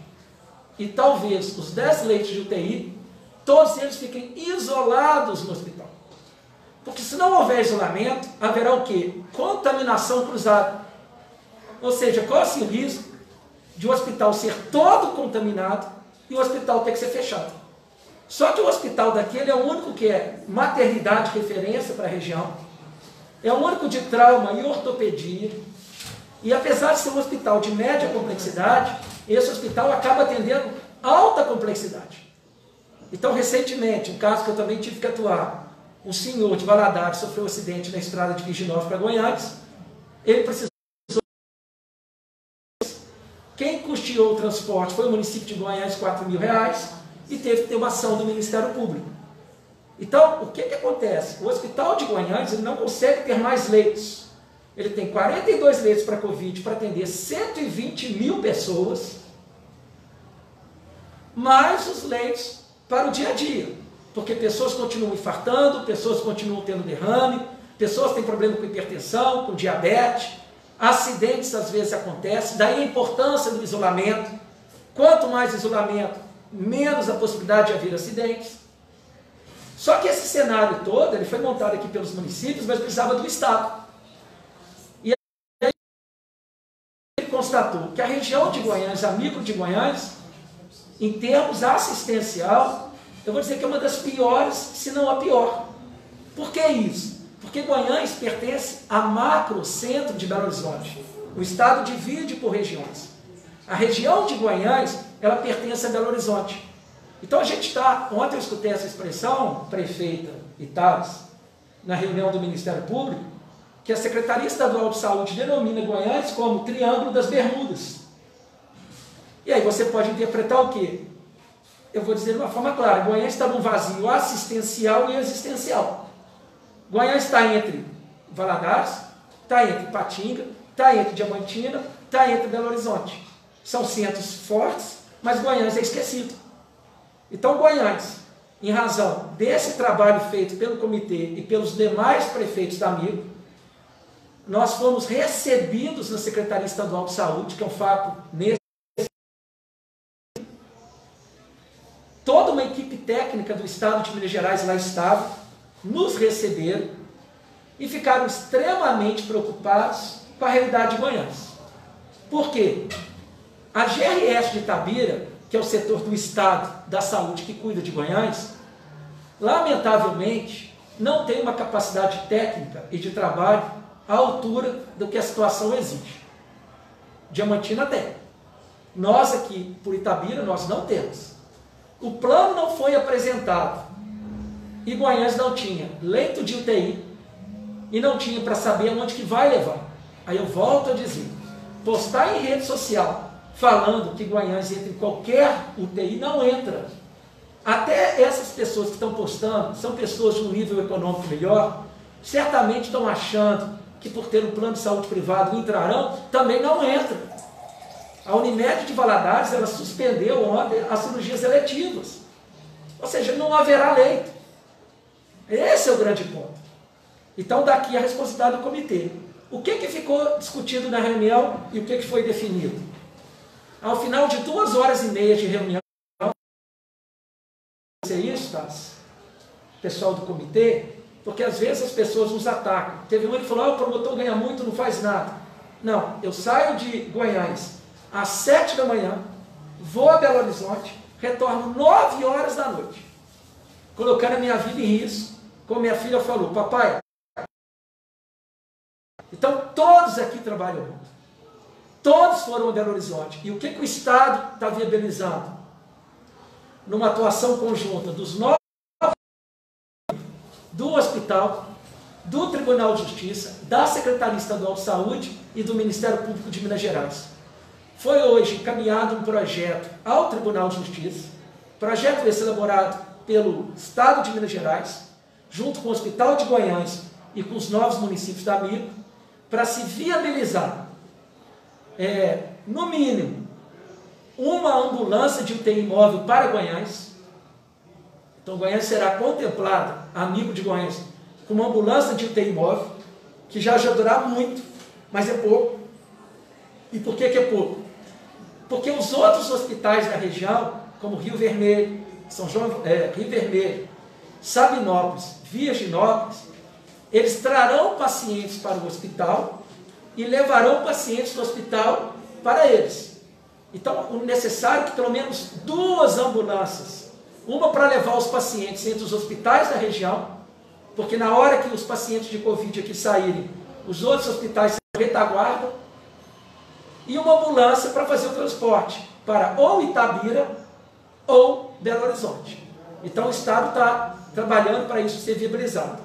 e talvez os 10 leitos de UTI, todos eles fiquem isolados no hospital. Porque se não houver isolamento, haverá o quê? Contaminação cruzada. Ou seja, corre-se o risco de o hospital ser todo contaminado e o hospital ter que ser fechado. Só que o hospital daquele é o único que é maternidade referência para a região, é o único de trauma e ortopedia, e apesar de ser um hospital de média complexidade, esse hospital acaba atendendo alta complexidade. Então, recentemente, um caso que eu também tive que atuar, um senhor de Valadares sofreu um acidente na estrada de Virginópolis para Goiânia, ele precisou. Quem custeou o transporte foi o município de Goiânia, R$4.000, e teve que ter uma ação do Ministério Público. Então, o que acontece? O hospital de Goiânia ele não consegue ter mais leitos. Ele tem 42 leitos para Covid para atender 120 mil pessoas, mais os leitos para o dia a dia. Porque pessoas continuam infartando, pessoas continuam tendo derrame, pessoas têm problema com hipertensão, com diabetes, acidentes às vezes acontecem, daí a importância do isolamento. Quanto mais isolamento, menos a possibilidade de haver acidentes. Só que esse cenário todo, ele foi montado aqui pelos municípios, mas precisava do Estado. E aí ele constatou que a região de Goiânia, a micro de Goiânia, em termos assistencial, eu vou dizer que é uma das piores, se não a pior. Por que isso? Porque Goiânia pertence a macro centro de Belo Horizonte. O estado divide por regiões. A região de Goiânia, ela pertence a Belo Horizonte. Então a gente está, ontem eu escutei essa expressão, prefeita Itales, na reunião do Ministério Público, que a Secretaria Estadual de Saúde denomina Goiânia como Triângulo das Bermudas. E aí você pode interpretar o quê? Eu vou dizer de uma forma clara, Goiânia está num vazio assistencial e existencial. Goiânia está entre Valadares, está entre Patinga, está entre Diamantina, está entre Belo Horizonte. São centros fortes, mas Goiânia é esquecido. Então Goiânia, em razão desse trabalho feito pelo comitê e pelos demais prefeitos da micro, nós fomos recebidos na Secretaria Estadual de Saúde, que é um fato nesse. Toda uma equipe técnica do Estado de Minas Gerais lá estava, nos receberam e ficaram extremamente preocupados com a realidade de Goiânia. Por quê? A GRS de Itabira, que é o setor do Estado da Saúde que cuida de Goiânia, lamentavelmente não tem uma capacidade técnica e de trabalho à altura do que a situação exige. Diamantina tem. Nós aqui, por Itabira, nós não temos. O plano não foi apresentado. E Goiânia não tinha leito de UTI e não tinha para saber onde que vai levar. Aí eu volto a dizer, postar em rede social falando que Goiânia entra em qualquer UTI, não entra. Até essas pessoas que estão postando, são pessoas de um nível econômico melhor, certamente estão achando que por ter um plano de saúde privado entrarão, também não entra. A Unimed de Valadares, ela suspendeu ontem as cirurgias eletivas. Ou seja, não haverá leito. Esse é o grande ponto. Então, daqui a responsabilidade do comitê. O que ficou discutido na reunião e o que foi definido? Ao final de 2 horas e meia de reunião, isso, tá? Pessoal do comitê, porque às vezes as pessoas nos atacam. Teve um que falou, o promotor ganha muito, não faz nada. Não, eu saio de Goiânia às 7 da manhã, vou a Belo Horizonte, retorno 9 horas da noite, colocando a minha vida em risco, como minha filha falou, papai. Então todos aqui trabalham muito. Todos foram a Belo Horizonte. E o que o Estado está viabilizando? Numa atuação conjunta dos 9 do hospital, do Tribunal de Justiça, da Secretaria Estadual de Saúde e do Ministério Público de Minas Gerais. Foi hoje encaminhado um projeto ao Tribunal de Justiça Projeto esse elaborado pelo Estado de Minas Gerais, junto com o Hospital de Guanhães e com os novos municípios da Amigo, para se viabilizar, no mínimo, uma ambulância de UTI móvel para Guanhães. Então, Guanhães será contemplada, Amigo de Guanhães, com uma ambulância de UTI móvel, que já ajudará muito, mas é pouco. E por que é pouco? Porque os outros hospitais da região, como Rio Vermelho, Rio Vermelho, Sabinópolis, Virginópolis, eles trarão pacientes para o hospital e levarão pacientes do hospital para eles. Então, o necessário é que pelo menos 2 ambulâncias, uma para levar os pacientes entre os hospitais da região, porque na hora que os pacientes de Covid aqui saírem, os outros hospitais serão retaguarda, e uma ambulância para fazer o transporte para ou Itabira ou Belo Horizonte. Então o Estado está trabalhando para isso ser viabilizado.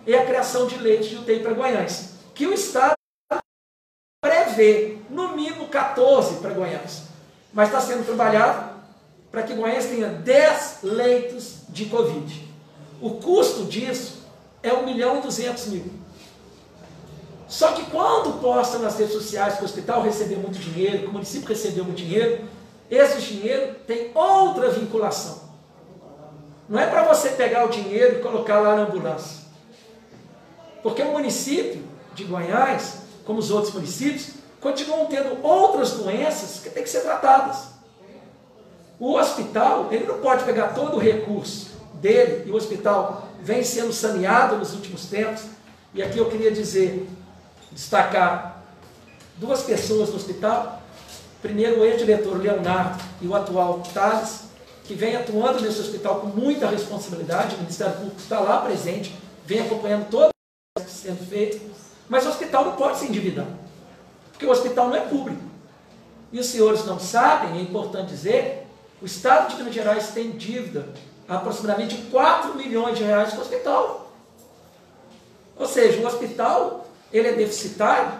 É a criação de leitos de UTI para Guanhães, que o Estado prevê, no mínimo 14 para Guanhães. Mas está sendo trabalhado para que Guanhães tenha 10 leitos de Covid. O custo disso é R$1.200.000. Só que quando posta nas redes sociais que o hospital recebeu muito dinheiro, que o município recebeu muito dinheiro, esse dinheiro tem outra vinculação. Não é para você pegar o dinheiro e colocar lá na ambulância. Porque o município de Guanhães, como os outros municípios, continuam tendo outras doenças que têm que ser tratadas. O hospital, ele não pode pegar todo o recurso dele, e o hospital vem sendo saneado nos últimos tempos, e aqui eu queria destacar 2 pessoas no hospital. Primeiro, o ex-diretor Leonardo e o atual Thales, que vem atuando nesse hospital com muita responsabilidade. O Ministério Público está lá presente, vem acompanhando todo o que está sendo feito, mas o hospital não pode se endividar, porque o hospital não é público. E os senhores não sabem, é importante dizer, o Estado de Minas Gerais tem dívida aproximadamente R$4 milhões com o hospital. Ou seja, o hospital ele é deficitário,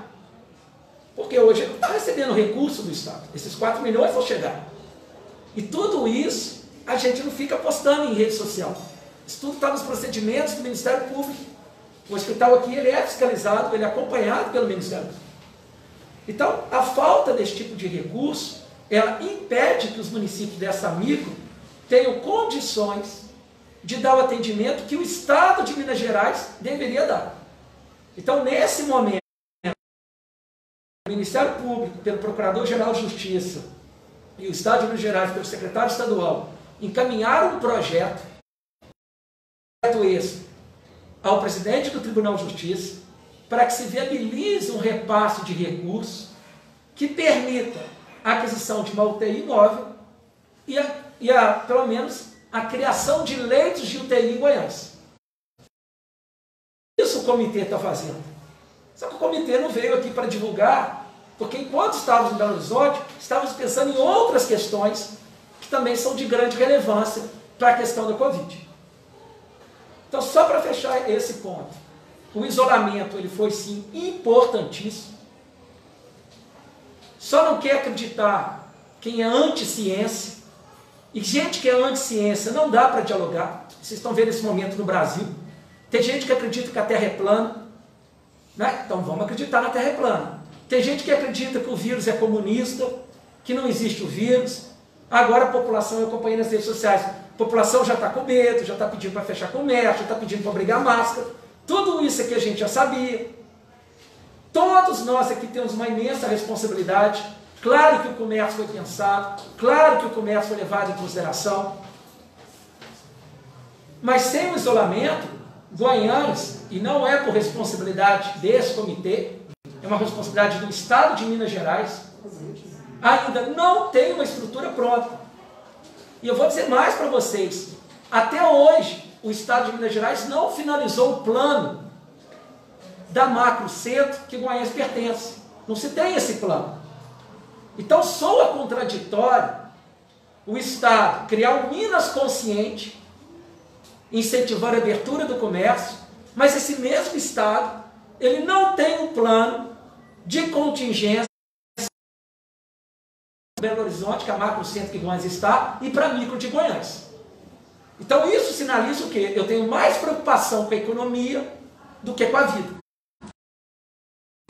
porque hoje ele não está recebendo recurso do Estado. Esses 4 milhões vão chegar. E tudo isso a gente não fica postando em rede social. Isso tudo está nos procedimentos do Ministério Público. O hospital aqui ele é fiscalizado, ele é acompanhado pelo Ministério Público. Então, a falta desse tipo de recurso, ela impede que os municípios dessa micro tenham condições de dar o atendimento que o Estado de Minas Gerais deveria dar. Então, nesse momento, o Ministério Público, pelo Procurador-Geral de Justiça, e o Estado de Minas Gerais, pelo Secretário Estadual, encaminharam um projeto esse ao presidente do Tribunal de Justiça, para que se viabilize um repasse de recursos que permita a aquisição de uma UTI móvel e pelo menos, a criação de leitos de UTI em Goiás. Isso o comitê está fazendo. Só que o comitê não veio aqui para divulgar, porque enquanto estávamos em Belo Horizonte, estávamos pensando em outras questões que também são de grande relevância para a questão da Covid. Então, só para fechar esse ponto, o isolamento ele foi sim importantíssimo. Só não quer acreditar quem é anti-ciência, e gente que é anti-ciência não dá para dialogar. Vocês estão vendo esse momento no Brasil. Tem gente que acredita que a Terra é plana, né? Então vamos acreditar na Terra é plana. Tem gente que acredita que o vírus é comunista, que não existe o vírus. Agora a população, eu acompanhei nas redes sociais, a população já está com medo, já está pedindo para fechar comércio, já está pedindo para obrigar máscara. Tudo isso aqui a gente já sabia. Todos nós aqui temos uma imensa responsabilidade. Claro que o comércio foi pensado, claro que o comércio foi levado em consideração. Mas sem o isolamento, Guanhães, e não é por responsabilidade desse comitê, é uma responsabilidade do Estado de Minas Gerais, ainda não tem uma estrutura pronta. E eu vou dizer mais para vocês, até hoje o Estado de Minas Gerais não finalizou o plano da macro-centro que Guanhães pertence. Não se tem esse plano. Então soa contraditório o Estado criar um Minas Consciente, incentivando a abertura do comércio, mas esse mesmo Estado, ele não tem um plano de contingência Belo Horizonte, que é a macrocentro que Guanhães está, e para micro de Guanhães. Então isso sinaliza o quê? Eu tenho mais preocupação com a economia do que com a vida.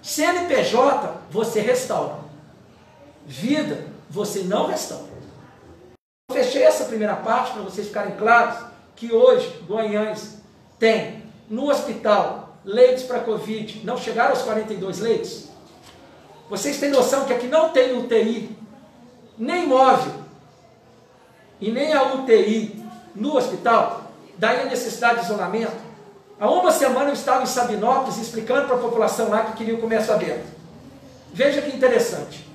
CNPJ, você restaura. Vida, você não restaura. Eu fechei essa primeira parte para vocês ficarem claros que hoje Guanhães tem no hospital leitos para Covid, não chegaram aos 42 leitos. Vocês têm noção que aqui não tem UTI, nem móvel, e nem a UTI no hospital, daí a necessidade de isolamento. Há uma semana eu estava em Sabinópolis explicando para a população lá que queria o comércio aberto. Veja que interessante.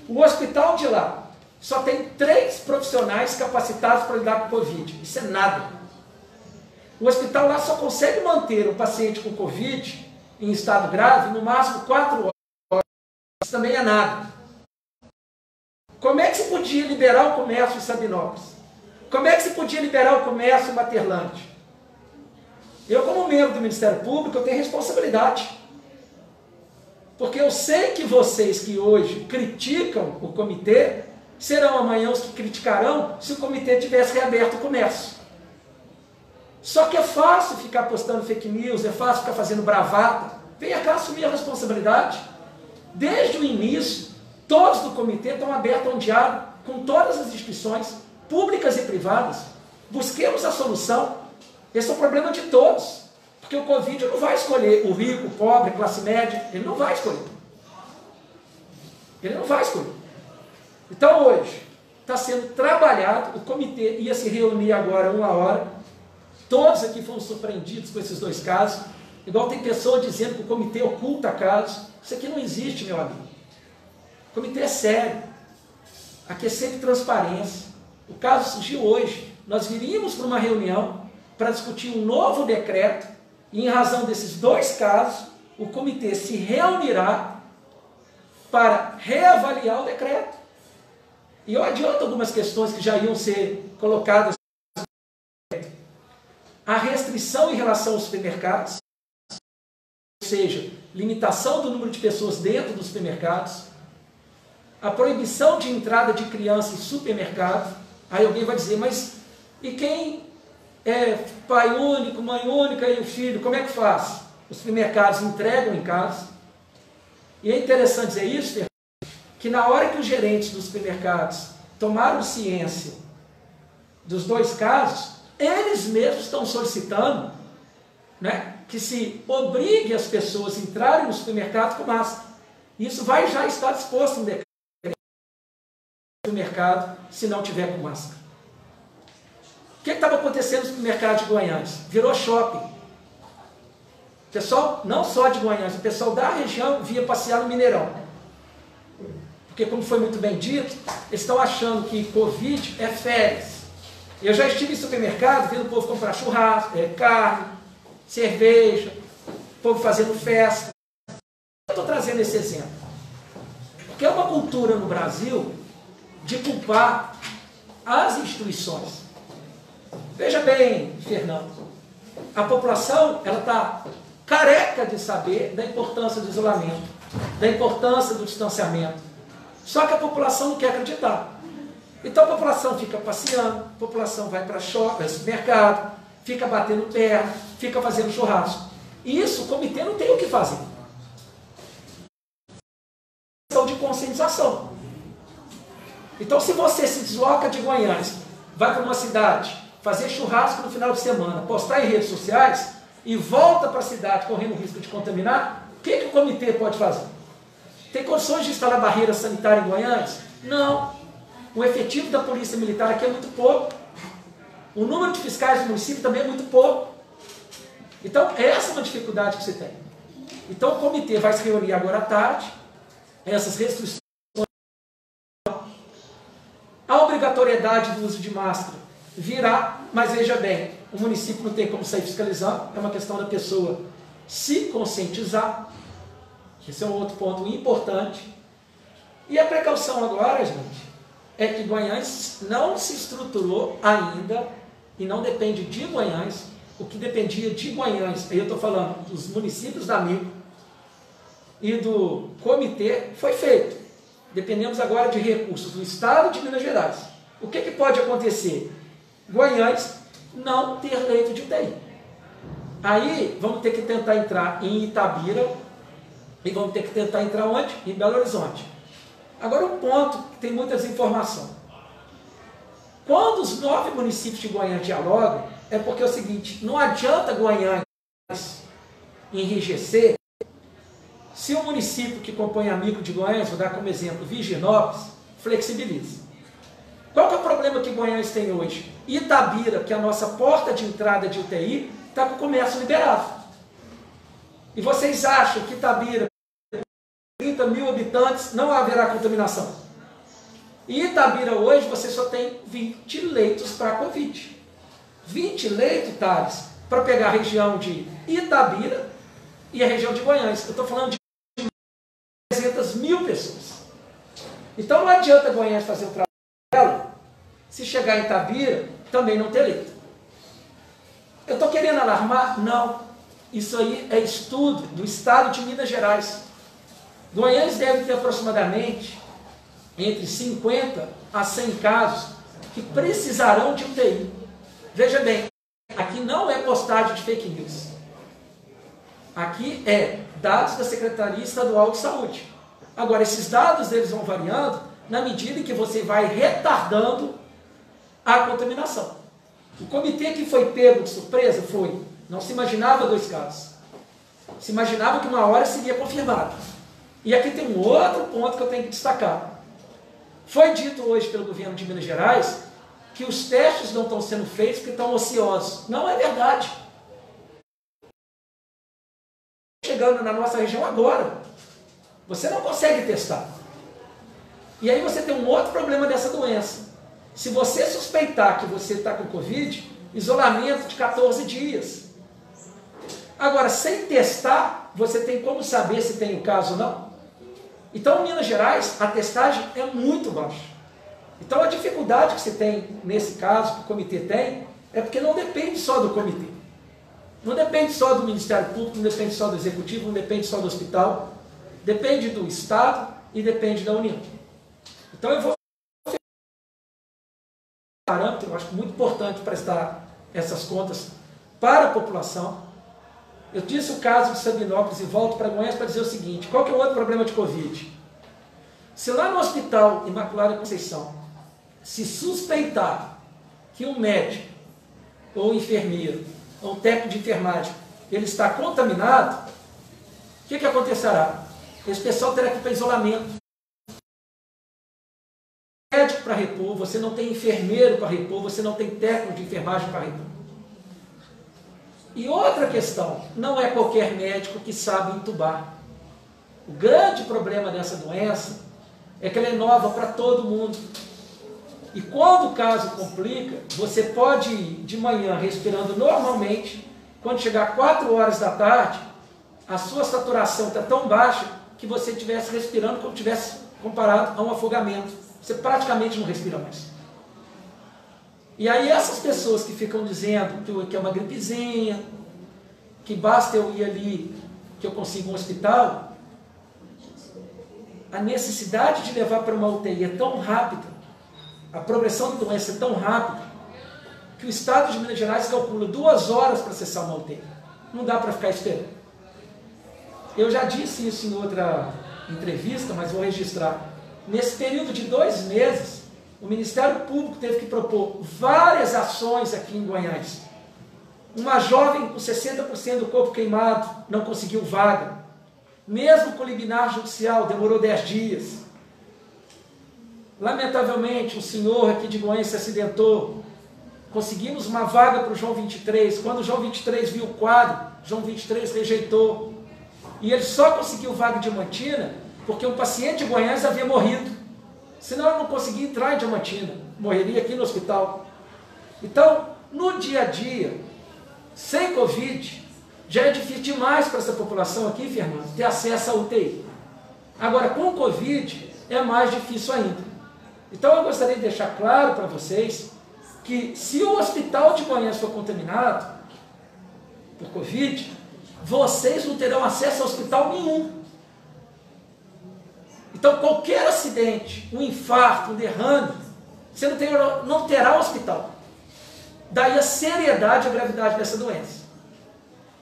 O hospital de lá só tem 3 profissionais capacitados para lidar com Covid. Isso é nada. O hospital lá só consegue manter o paciente com Covid em estado grave no máximo 4 horas. Isso também é nada. Como é que se podia liberar o comércio em Sabinópolis? Como é que se podia liberar o comércio em Materlândia? Eu, como membro do Ministério Público, eu tenho responsabilidade. Porque eu sei que vocês que hoje criticam o comitê, serão amanhã os que criticarão se o comitê tivesse reaberto o comércio. Só que é fácil ficar postando fake news, é fácil ficar fazendo bravata. Venha cá assumir a responsabilidade. Desde o início, todos do comitê estão abertos a um diálogo com todas as instituições, públicas e privadas. Busquemos a solução. Esse é o problema de todos. Porque o Covid não vai escolher o rico, o pobre, a classe média. Ele não vai escolher. Ele não vai escolher. Então hoje está sendo trabalhado, o comitê ia se reunir agora 1 hora. Todos aqui foram surpreendidos com esses 2 casos. Igual tem pessoa dizendo que o comitê oculta casos. Isso aqui não existe, meu amigo. O comitê é sério. Aqui é sempre transparência. O caso surgiu hoje. Nós viríamos para uma reunião para discutir um novo decreto e, em razão desses 2 casos, o comitê se reunirá para reavaliar o decreto. E eu adianto algumas questões que já iam ser colocadas. A restrição em relação aos supermercados, ou seja, limitação do número de pessoas dentro dos supermercados, a proibição de entrada de criança em supermercado. Aí alguém vai dizer, mas e quem é pai único, mãe única e o filho, como é que faz? Os supermercados entregam em casa. E é interessante dizer isso, que na hora que os gerentes dos supermercados tomaram ciência dos 2 casos, eles mesmos estão solicitando, né, que se obrigue as pessoas a entrarem no supermercado com máscara. Isso vai já estar disposto no decreto do supermercado se não tiver com máscara. O que estava acontecendo no supermercado de Guanhães? Virou shopping. O pessoal, não só de Guanhães, o pessoal da região via passear no Mineirão. Porque, como foi muito bem dito, eles estão achando que Covid é férias. Eu já estive em supermercado vendo o povo comprar churrasco, carne, cerveja, o povo fazendo festa. Eu estou trazendo esse exemplo. Porque é uma cultura no Brasil de culpar as instituições. Veja bem, Fernando, a população ela está careca de saber da importância do isolamento, da importância do distanciamento. Só que a população não quer acreditar. Então a população fica passeando, a população vai para shopping, supermercado, fica batendo perna, fica fazendo churrasco. E isso o comitê não tem o que fazer. É questão de conscientização. Então se você se desloca de Guanhães, vai para uma cidade, fazer churrasco no final de semana, postar em redes sociais e volta para a cidade correndo o risco de contaminar, o que o comitê pode fazer? Tem condições de instalar barreira sanitária em Guanhães? Não. O efetivo da polícia militar aqui é muito pouco. O número de fiscais do município também é muito pouco. Então, essa é uma dificuldade que você tem. Então, o comitê vai se reunir agora à tarde. Essas restrições. A obrigatoriedade do uso de máscara virá, mas veja bem, o município não tem como sair fiscalizando. É uma questão da pessoa se conscientizar. Esse é um outro ponto importante. E a precaução agora, gente, é que Guanhães não se estruturou ainda e não depende de Guanhães. O que dependia de Guanhães, aí eu estou falando dos municípios da Amigo e do comitê, foi feito. dependemos agora de recursos do Estado de Minas Gerais. O que pode acontecer? Guanhães não ter leito de UTI. Aí vamos ter que tentar entrar em Itabira e vamos ter que tentar entrar onde? Em Belo Horizonte. Agora um ponto que tem muitas informações. Quando os 9 municípios de Guanhães dialogam, é porque é o seguinte, não adianta Guanhães enrijecer se o município que compõe a micro de Guanhães, vou dar como exemplo, Virginópolis, flexibiliza. Qual que é o problema que Guanhães tem hoje? Itabira, que é a nossa porta de entrada de UTI, está com o comércio liberado. E vocês acham que Itabira, 30 mil habitantes, não haverá contaminação? E Itabira hoje você só tem 20 leitos para Covid. 20 leitos, Thales, para pegar a região de Itabira e a região de Guanhães. Eu estou falando de 300 mil pessoas. Então não adianta Guanhães fazer o trabalho se chegar em Itabira também não ter leito. Eu estou querendo alarmar? Não. Isso aí é estudo do estado de Minas Gerais. Guanhães deve ter aproximadamente entre 50 a 100 casos que precisarão de UTI. Veja bem, aqui não é postagem de fake news. Aqui é dados da Secretaria Estadual de Saúde. Agora, esses dados eles vão variando na medida em que você vai retardando a contaminação. O comitê que foi pego de surpresa foi, não se imaginava 2 casos. Se imaginava que uma hora seria confirmado. E aqui tem um outro ponto que eu tenho que destacar. Foi dito hoje pelo governo de Minas Gerais que os testes não estão sendo feitos porque estão ociosos. Não é verdade. Chegando na nossa região agora. Você não consegue testar. E aí você tem um outro problema dessa doença. Se você suspeitar que você está com Covid, isolamento de 14 dias. Agora, sem testar, você tem como saber se tem o caso ou não? Então, em Minas Gerais, a testagem é muito baixa. Então, a dificuldade que se tem, nesse caso, que o comitê tem, é porque não depende só do comitê. Não depende só do Ministério Público, não depende só do Executivo, não depende só do hospital. Depende do Estado e depende da União. Então, eu vou parâmetro, eu acho muito importante prestar essas contas para a população. Eu disse o caso de Sabinópolis e volto para Goiás para dizer o seguinte, qual que é o outro problema de Covid? Se lá no Hospital Imaculada Conceição se suspeitar que um médico, ou um enfermeiro, ou um técnico de enfermagem, ele está contaminado, o que acontecerá? Esse pessoal terá que ir para isolamento. Médico para repor, você não tem enfermeiro para repor, você não tem técnico de enfermagem para repor. E outra questão, não é qualquer médico que sabe entubar. O grande problema dessa doença é que ela é nova para todo mundo. E quando o caso complica, você pode ir de manhã respirando normalmente, quando chegar 4 horas da tarde, a sua saturação está tão baixa que você estivesse respirando como tivesse comparado a um afogamento. Você praticamente não respira mais. E aí essas pessoas que ficam dizendo que é uma gripezinha, que basta eu ir ali, que eu consigo um hospital, a necessidade de levar para uma UTI é tão rápida, a progressão da doença é tão rápida, que o Estado de Minas Gerais calcula 2 horas para acessar uma UTI. Não dá para ficar esperando. Eu já disse isso em outra entrevista, mas vou registrar. Nesse período de 2 meses, o Ministério Público teve que propor várias ações aqui em Goiás. Uma jovem com 60% do corpo queimado não conseguiu vaga. Mesmo com liminar judicial, demorou 10 dias. Lamentavelmente, um senhor aqui de Goiás se acidentou. Conseguimos uma vaga para o João 23. Quando o João 23 viu o quadro, João 23 rejeitou. E ele só conseguiu vaga em Diamantina porque um paciente de Goiás havia morrido. Senão ele não conseguia entrar em Diamantina. Morreria aqui no hospital. Então, no dia a dia, sem Covid, já é difícil demais para essa população aqui, Fernando, ter acesso à UTI. Agora, com Covid, é mais difícil ainda. Então, eu gostaria de deixar claro para vocês que se o hospital de Goiás for contaminado por Covid, vocês não terão acesso a hospital nenhum. Então, qualquer acidente, um infarto, um derrame, você não terá hospital. Daí a seriedade e a gravidade dessa doença.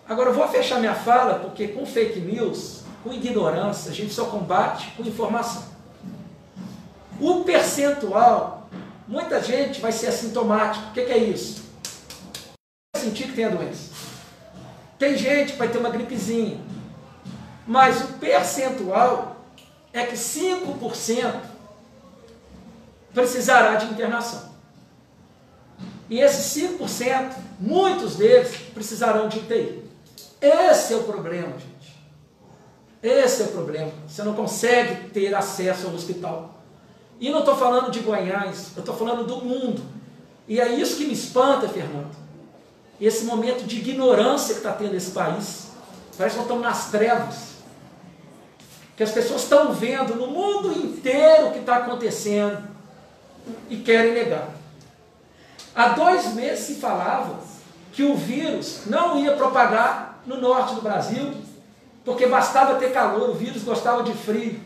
Agora, eu vou fechar minha fala, porque com fake news, com ignorância, a gente só combate com informação. O percentual, muita gente vai ser assintomático. O que é isso? Vai sentir que tem a doença. Tem gente que vai ter uma gripezinha. Mas o percentual é que 5% precisará de internação. E esses 5%, muitos deles precisarão de UTI. Esse é o problema, gente. Esse é o problema. Você não consegue ter acesso ao hospital. E não estou falando de Guanhães, eu estou falando do mundo. E é isso que me espanta, Fernando. Esse momento de ignorância que está tendo esse país. Parece que nós estamos nas trevas. Que as pessoas estão vendo no mundo inteiro o que está acontecendo e querem negar. Há 2 meses se falava que o vírus não ia propagar no norte do Brasil, porque bastava ter calor, o vírus gostava de frio.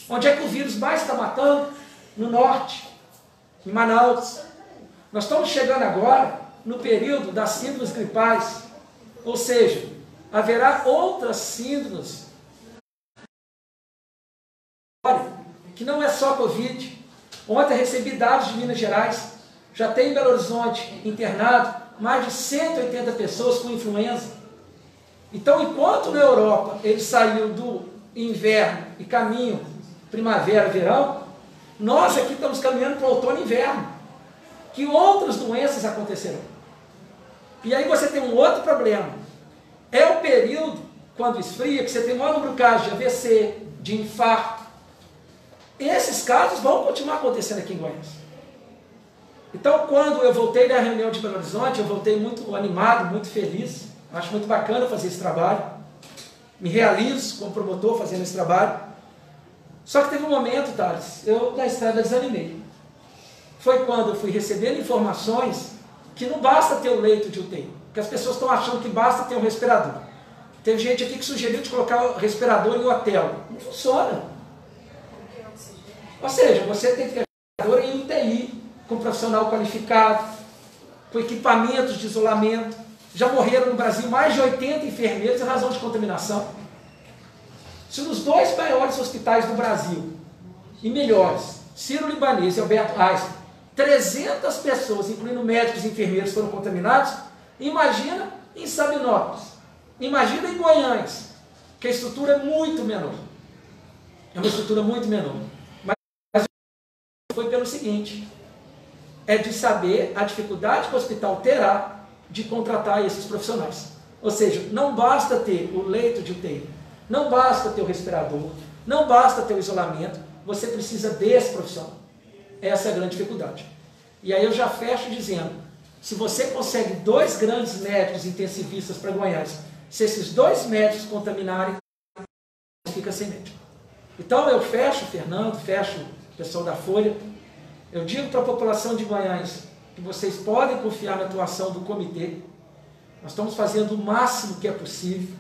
Onde é que o vírus mais está matando? No norte, em Manaus. Nós estamos chegando agora no período das síndromes gripais, ou seja, haverá outras síndromes que não é só Covid. Ontem recebi dados de Minas Gerais, já tem em Belo Horizonte internado mais de 180 pessoas com influenza. Então, enquanto na Europa ele saiu do inverno e caminho primavera, verão, nós aqui estamos caminhando para o outono e inverno, que outras doenças acontecerão. E aí você tem um outro problema. É o período, quando esfria, que você tem um maior número de casos de AVC, de infarto. Esses casos vão continuar acontecendo aqui em Goiás. Então, quando eu voltei da reunião de Belo Horizonte, eu voltei muito animado, muito feliz. Acho muito bacana fazer esse trabalho. Me realizo como promotor fazendo esse trabalho. Só que teve um momento, Thales, eu na estrada desanimei. Foi quando eu fui recebendo informações que não basta ter o leito de UTI, porque as pessoas estão achando que basta ter um respirador. Teve gente aqui que sugeriu de colocar o respirador em hotel. Não funciona. Ou seja, você tem que ter respirador em UTI, com profissional qualificado, com equipamentos de isolamento. Já morreram no Brasil mais de 80 enfermeiros em razão de contaminação. Se nos 2 maiores hospitais do Brasil, e melhores, Sírio-Libanês e Alberto Einstein, 300 pessoas, incluindo médicos e enfermeiros, foram contaminados, imagina em Sabinópolis, imagina em Goiânia, que a estrutura é muito menor. É uma estrutura muito menor. Mas foi pelo seguinte, é de saber a dificuldade que o hospital terá de contratar esses profissionais. Ou seja, não basta ter o leito de UTI, não basta ter o respirador, não basta ter o isolamento, você precisa desse profissional. Essa é a grande dificuldade. E aí eu já fecho dizendo, se você consegue 2 grandes médicos intensivistas para Goiás, se esses 2 médicos contaminarem, fica sem médico. Então eu fecho, Fernando, fecho o pessoal da Folha, eu digo para a população de Goiás que vocês podem confiar na atuação do comitê. Nós estamos fazendo o máximo que é possível.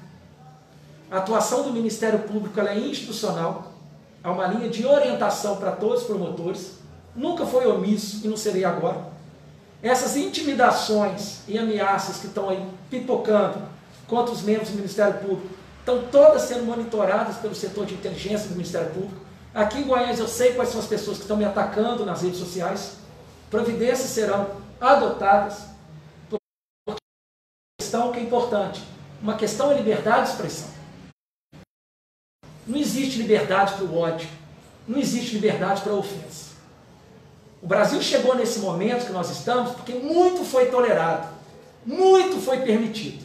A atuação do Ministério Público ela é institucional, há uma linha de orientação para todos os promotores, nunca foi omisso e não serei agora. Essas intimidações e ameaças que estão aí pipocando contra os membros do Ministério Público estão todas sendo monitoradas pelo setor de inteligência do Ministério Público. Aqui em Goiás eu sei quais são as pessoas que estão me atacando nas redes sociais. Providências serão adotadas, porque é uma questão que é importante. Uma questão é liberdade de expressão. Não existe liberdade para o ódio, não existe liberdade para a ofensa. O Brasil chegou nesse momento que nós estamos porque muito foi tolerado, muito foi permitido.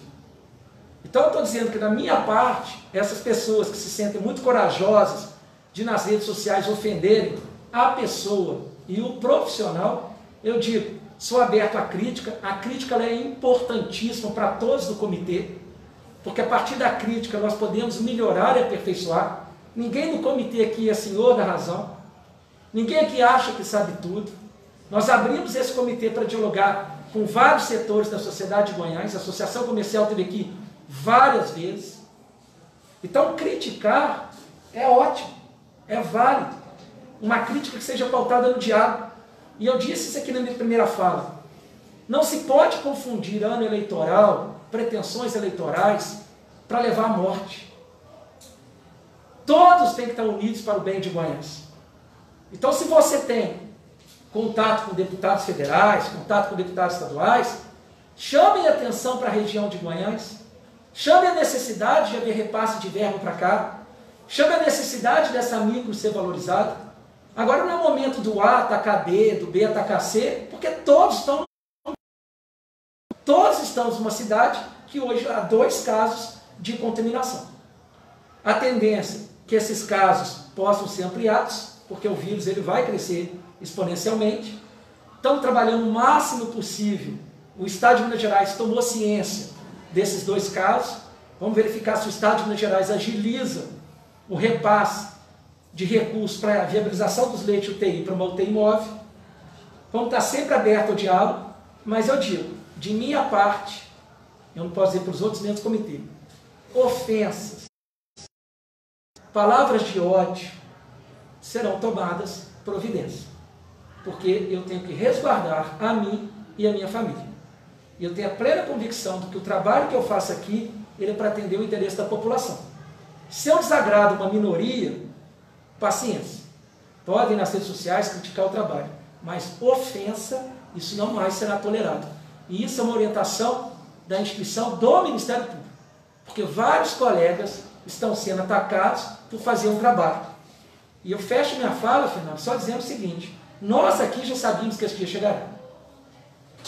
Então eu estou dizendo que da minha parte, essas pessoas que se sentem muito corajosas de nas redes sociais ofenderem a pessoa e o profissional, eu digo, sou aberto à crítica, a crítica ela é importantíssima para todos do comitê, porque a partir da crítica nós podemos melhorar e aperfeiçoar. Ninguém no comitê aqui é senhor da razão, ninguém aqui acha que sabe tudo. Nós abrimos esse comitê para dialogar com vários setores da sociedade de Goiás, a Associação Comercial esteve aqui várias vezes. Então criticar é ótimo, É válido. Uma crítica que seja pautada no diálogo. E eu disse isso aqui na minha primeira fala. Não se pode confundir ano eleitoral, pretensões eleitorais, para levar à morte. Todos têm que estar unidos para o bem de Guanhães. Então, se você tem contato com deputados federais, contato com deputados estaduais, chamem atenção para a região de Guanhães, chame a necessidade de haver repasse de verba para cá, chame a necessidade dessa micro ser valorizada. Agora não é o momento do A atacar B, do B atacar C, porque todos estamos numa cidade que hoje há 2 casos de contaminação. A tendência é que esses casos possam ser ampliados, porque o vírus ele vai crescer exponencialmente. Estamos trabalhando o máximo possível. O Estado de Minas Gerais tomou ciência desses 2 casos. Vamos verificar se o Estado de Minas Gerais agiliza o repasse de recursos para a viabilização dos leitos UTI para uma UTI móvel. Vamos estar sempre aberto ao diálogo, mas eu digo, de minha parte, eu não posso dizer para os outros membros do comitê, ofensas, palavras de ódio, serão tomadas providências, porque eu tenho que resguardar a mim e a minha família. E eu tenho a plena convicção de que o trabalho que eu faço aqui, ele é para atender o interesse da população. Se eu desagrado uma minoria, paciência. Podem nas redes sociais criticar o trabalho, mas ofensa, isso não mais será tolerado. E isso é uma orientação da instituição do Ministério Público, porque vários colegas estão sendo atacados por fazer um trabalho. E eu fecho minha fala, Fernando, só dizendo o seguinte: nós aqui já sabíamos que esse dia chegará.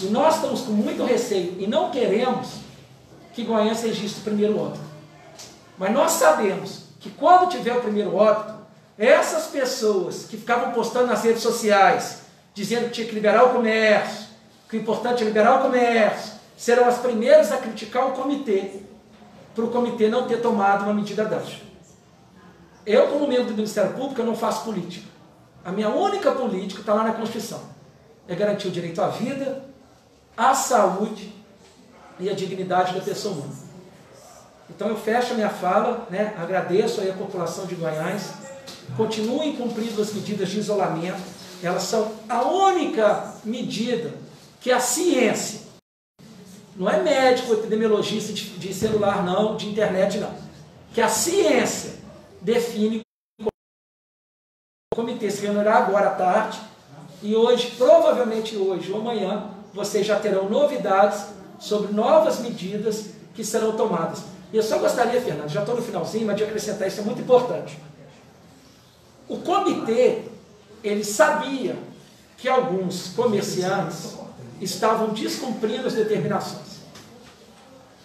E nós estamos com muito receio e não queremos que Guanhães registre o primeiro óbito. Mas nós sabemos que quando tiver o primeiro óbito, essas pessoas que ficavam postando nas redes sociais, dizendo que tinha que liberar o comércio, que o importante é liberar o comércio, serão as primeiras a criticar o comitê, para o comitê não ter tomado uma medida drástica. Eu, como membro do Ministério Público, eu não faço política. A minha única política está lá na Constituição. É garantir o direito à vida, à saúde e à dignidade da pessoa humana. Então eu fecho a minha fala, né? Agradeço aí a população de Guanhães. Continuem cumprindo as medidas de isolamento. Elas são a única medida que a ciência, não é médico, epidemiologista de celular não, de internet não, que a ciência define. O comitê se reunirá agora à tarde e hoje, provavelmente hoje ou amanhã, vocês já terão novidades sobre novas medidas que serão tomadas. E eu só gostaria, Fernando, já estou no finalzinho, mas de acrescentar isso é muito importante. O comitê, ele sabia que alguns comerciantes estavam descumprindo as determinações.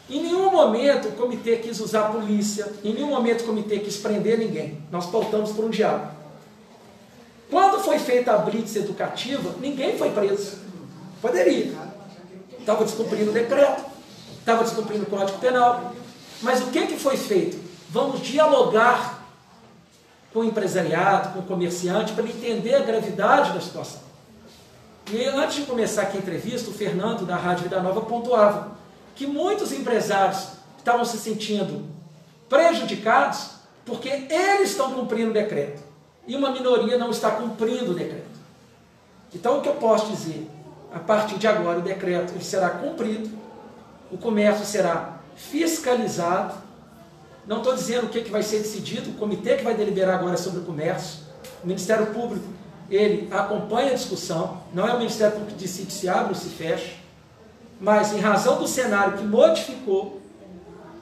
Em nenhum momento o comitê quis usar a polícia, em nenhum momento o comitê quis prender ninguém. Nós pautamos por um diálogo. Quando foi feita a blitz educativa, ninguém foi preso. Poderia. Estava descumprindo o decreto, estava descumprindo o Código Penal. Mas o que foi feito? Vamos dialogar com o empresariado, com o comerciante, para ele entender a gravidade da situação. E antes de começar aqui a entrevista, o Fernando, da Rádio Vida Nova, pontuava que muitos empresários estavam se sentindo prejudicados porque eles estão cumprindo o decreto e uma minoria não está cumprindo o decreto. Então, o que eu posso dizer? A partir de agora, o decreto ele será cumprido, o comércio será fiscalizado. Não estou dizendo o que vai ser decidido, o comitê que vai deliberar agora sobre o comércio, o Ministério Público, ele acompanha a discussão, não é o Ministério Público que decide se abre ou se fecha, mas em razão do cenário que modificou,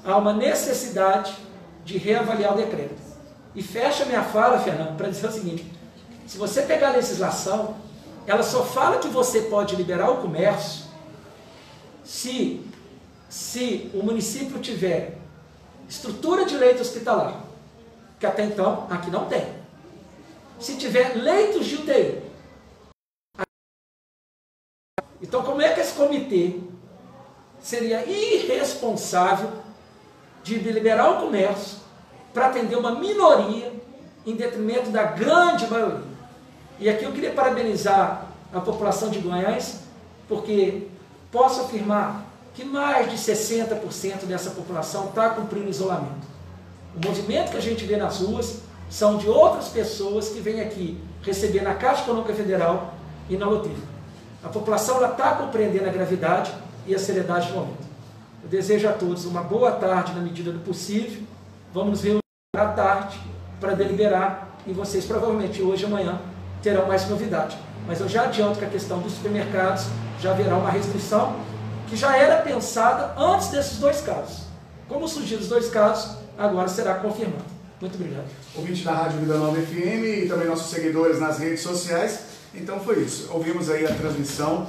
há uma necessidade de reavaliar o decreto. E fecha minha fala, Fernando, para dizer o seguinte: se você pegar a legislação, ela só fala que você pode liberar o comércio se o município tiver estrutura de leito hospitalar, que até então aqui não tem. Se tiver leitos de UTI. Então, como é que esse comitê seria irresponsável de liberar o comércio para atender uma minoria em detrimento da grande maioria? E aqui eu queria parabenizar a população de Guanhães, porque posso afirmar que mais de 60% dessa população está cumprindo isolamento. O movimento que a gente vê nas ruas são de outras pessoas que vêm aqui receber na Caixa Econômica Federal e na loteria. A população está compreendendo a gravidade e a seriedade do momento. Eu desejo a todos uma boa tarde na medida do possível. Vamos nos reunir à tarde para deliberar e vocês provavelmente hoje e amanhã terão mais novidade. Mas eu já adianto que a questão dos supermercados já haverá uma restrição que já era pensada antes desses dois casos. Como surgiram os dois casos, agora será confirmado. Muito obrigado. Ouvinte da Rádio Vida Nova FM e também nossos seguidores nas redes sociais. Então foi isso. Ouvimos aí a transmissão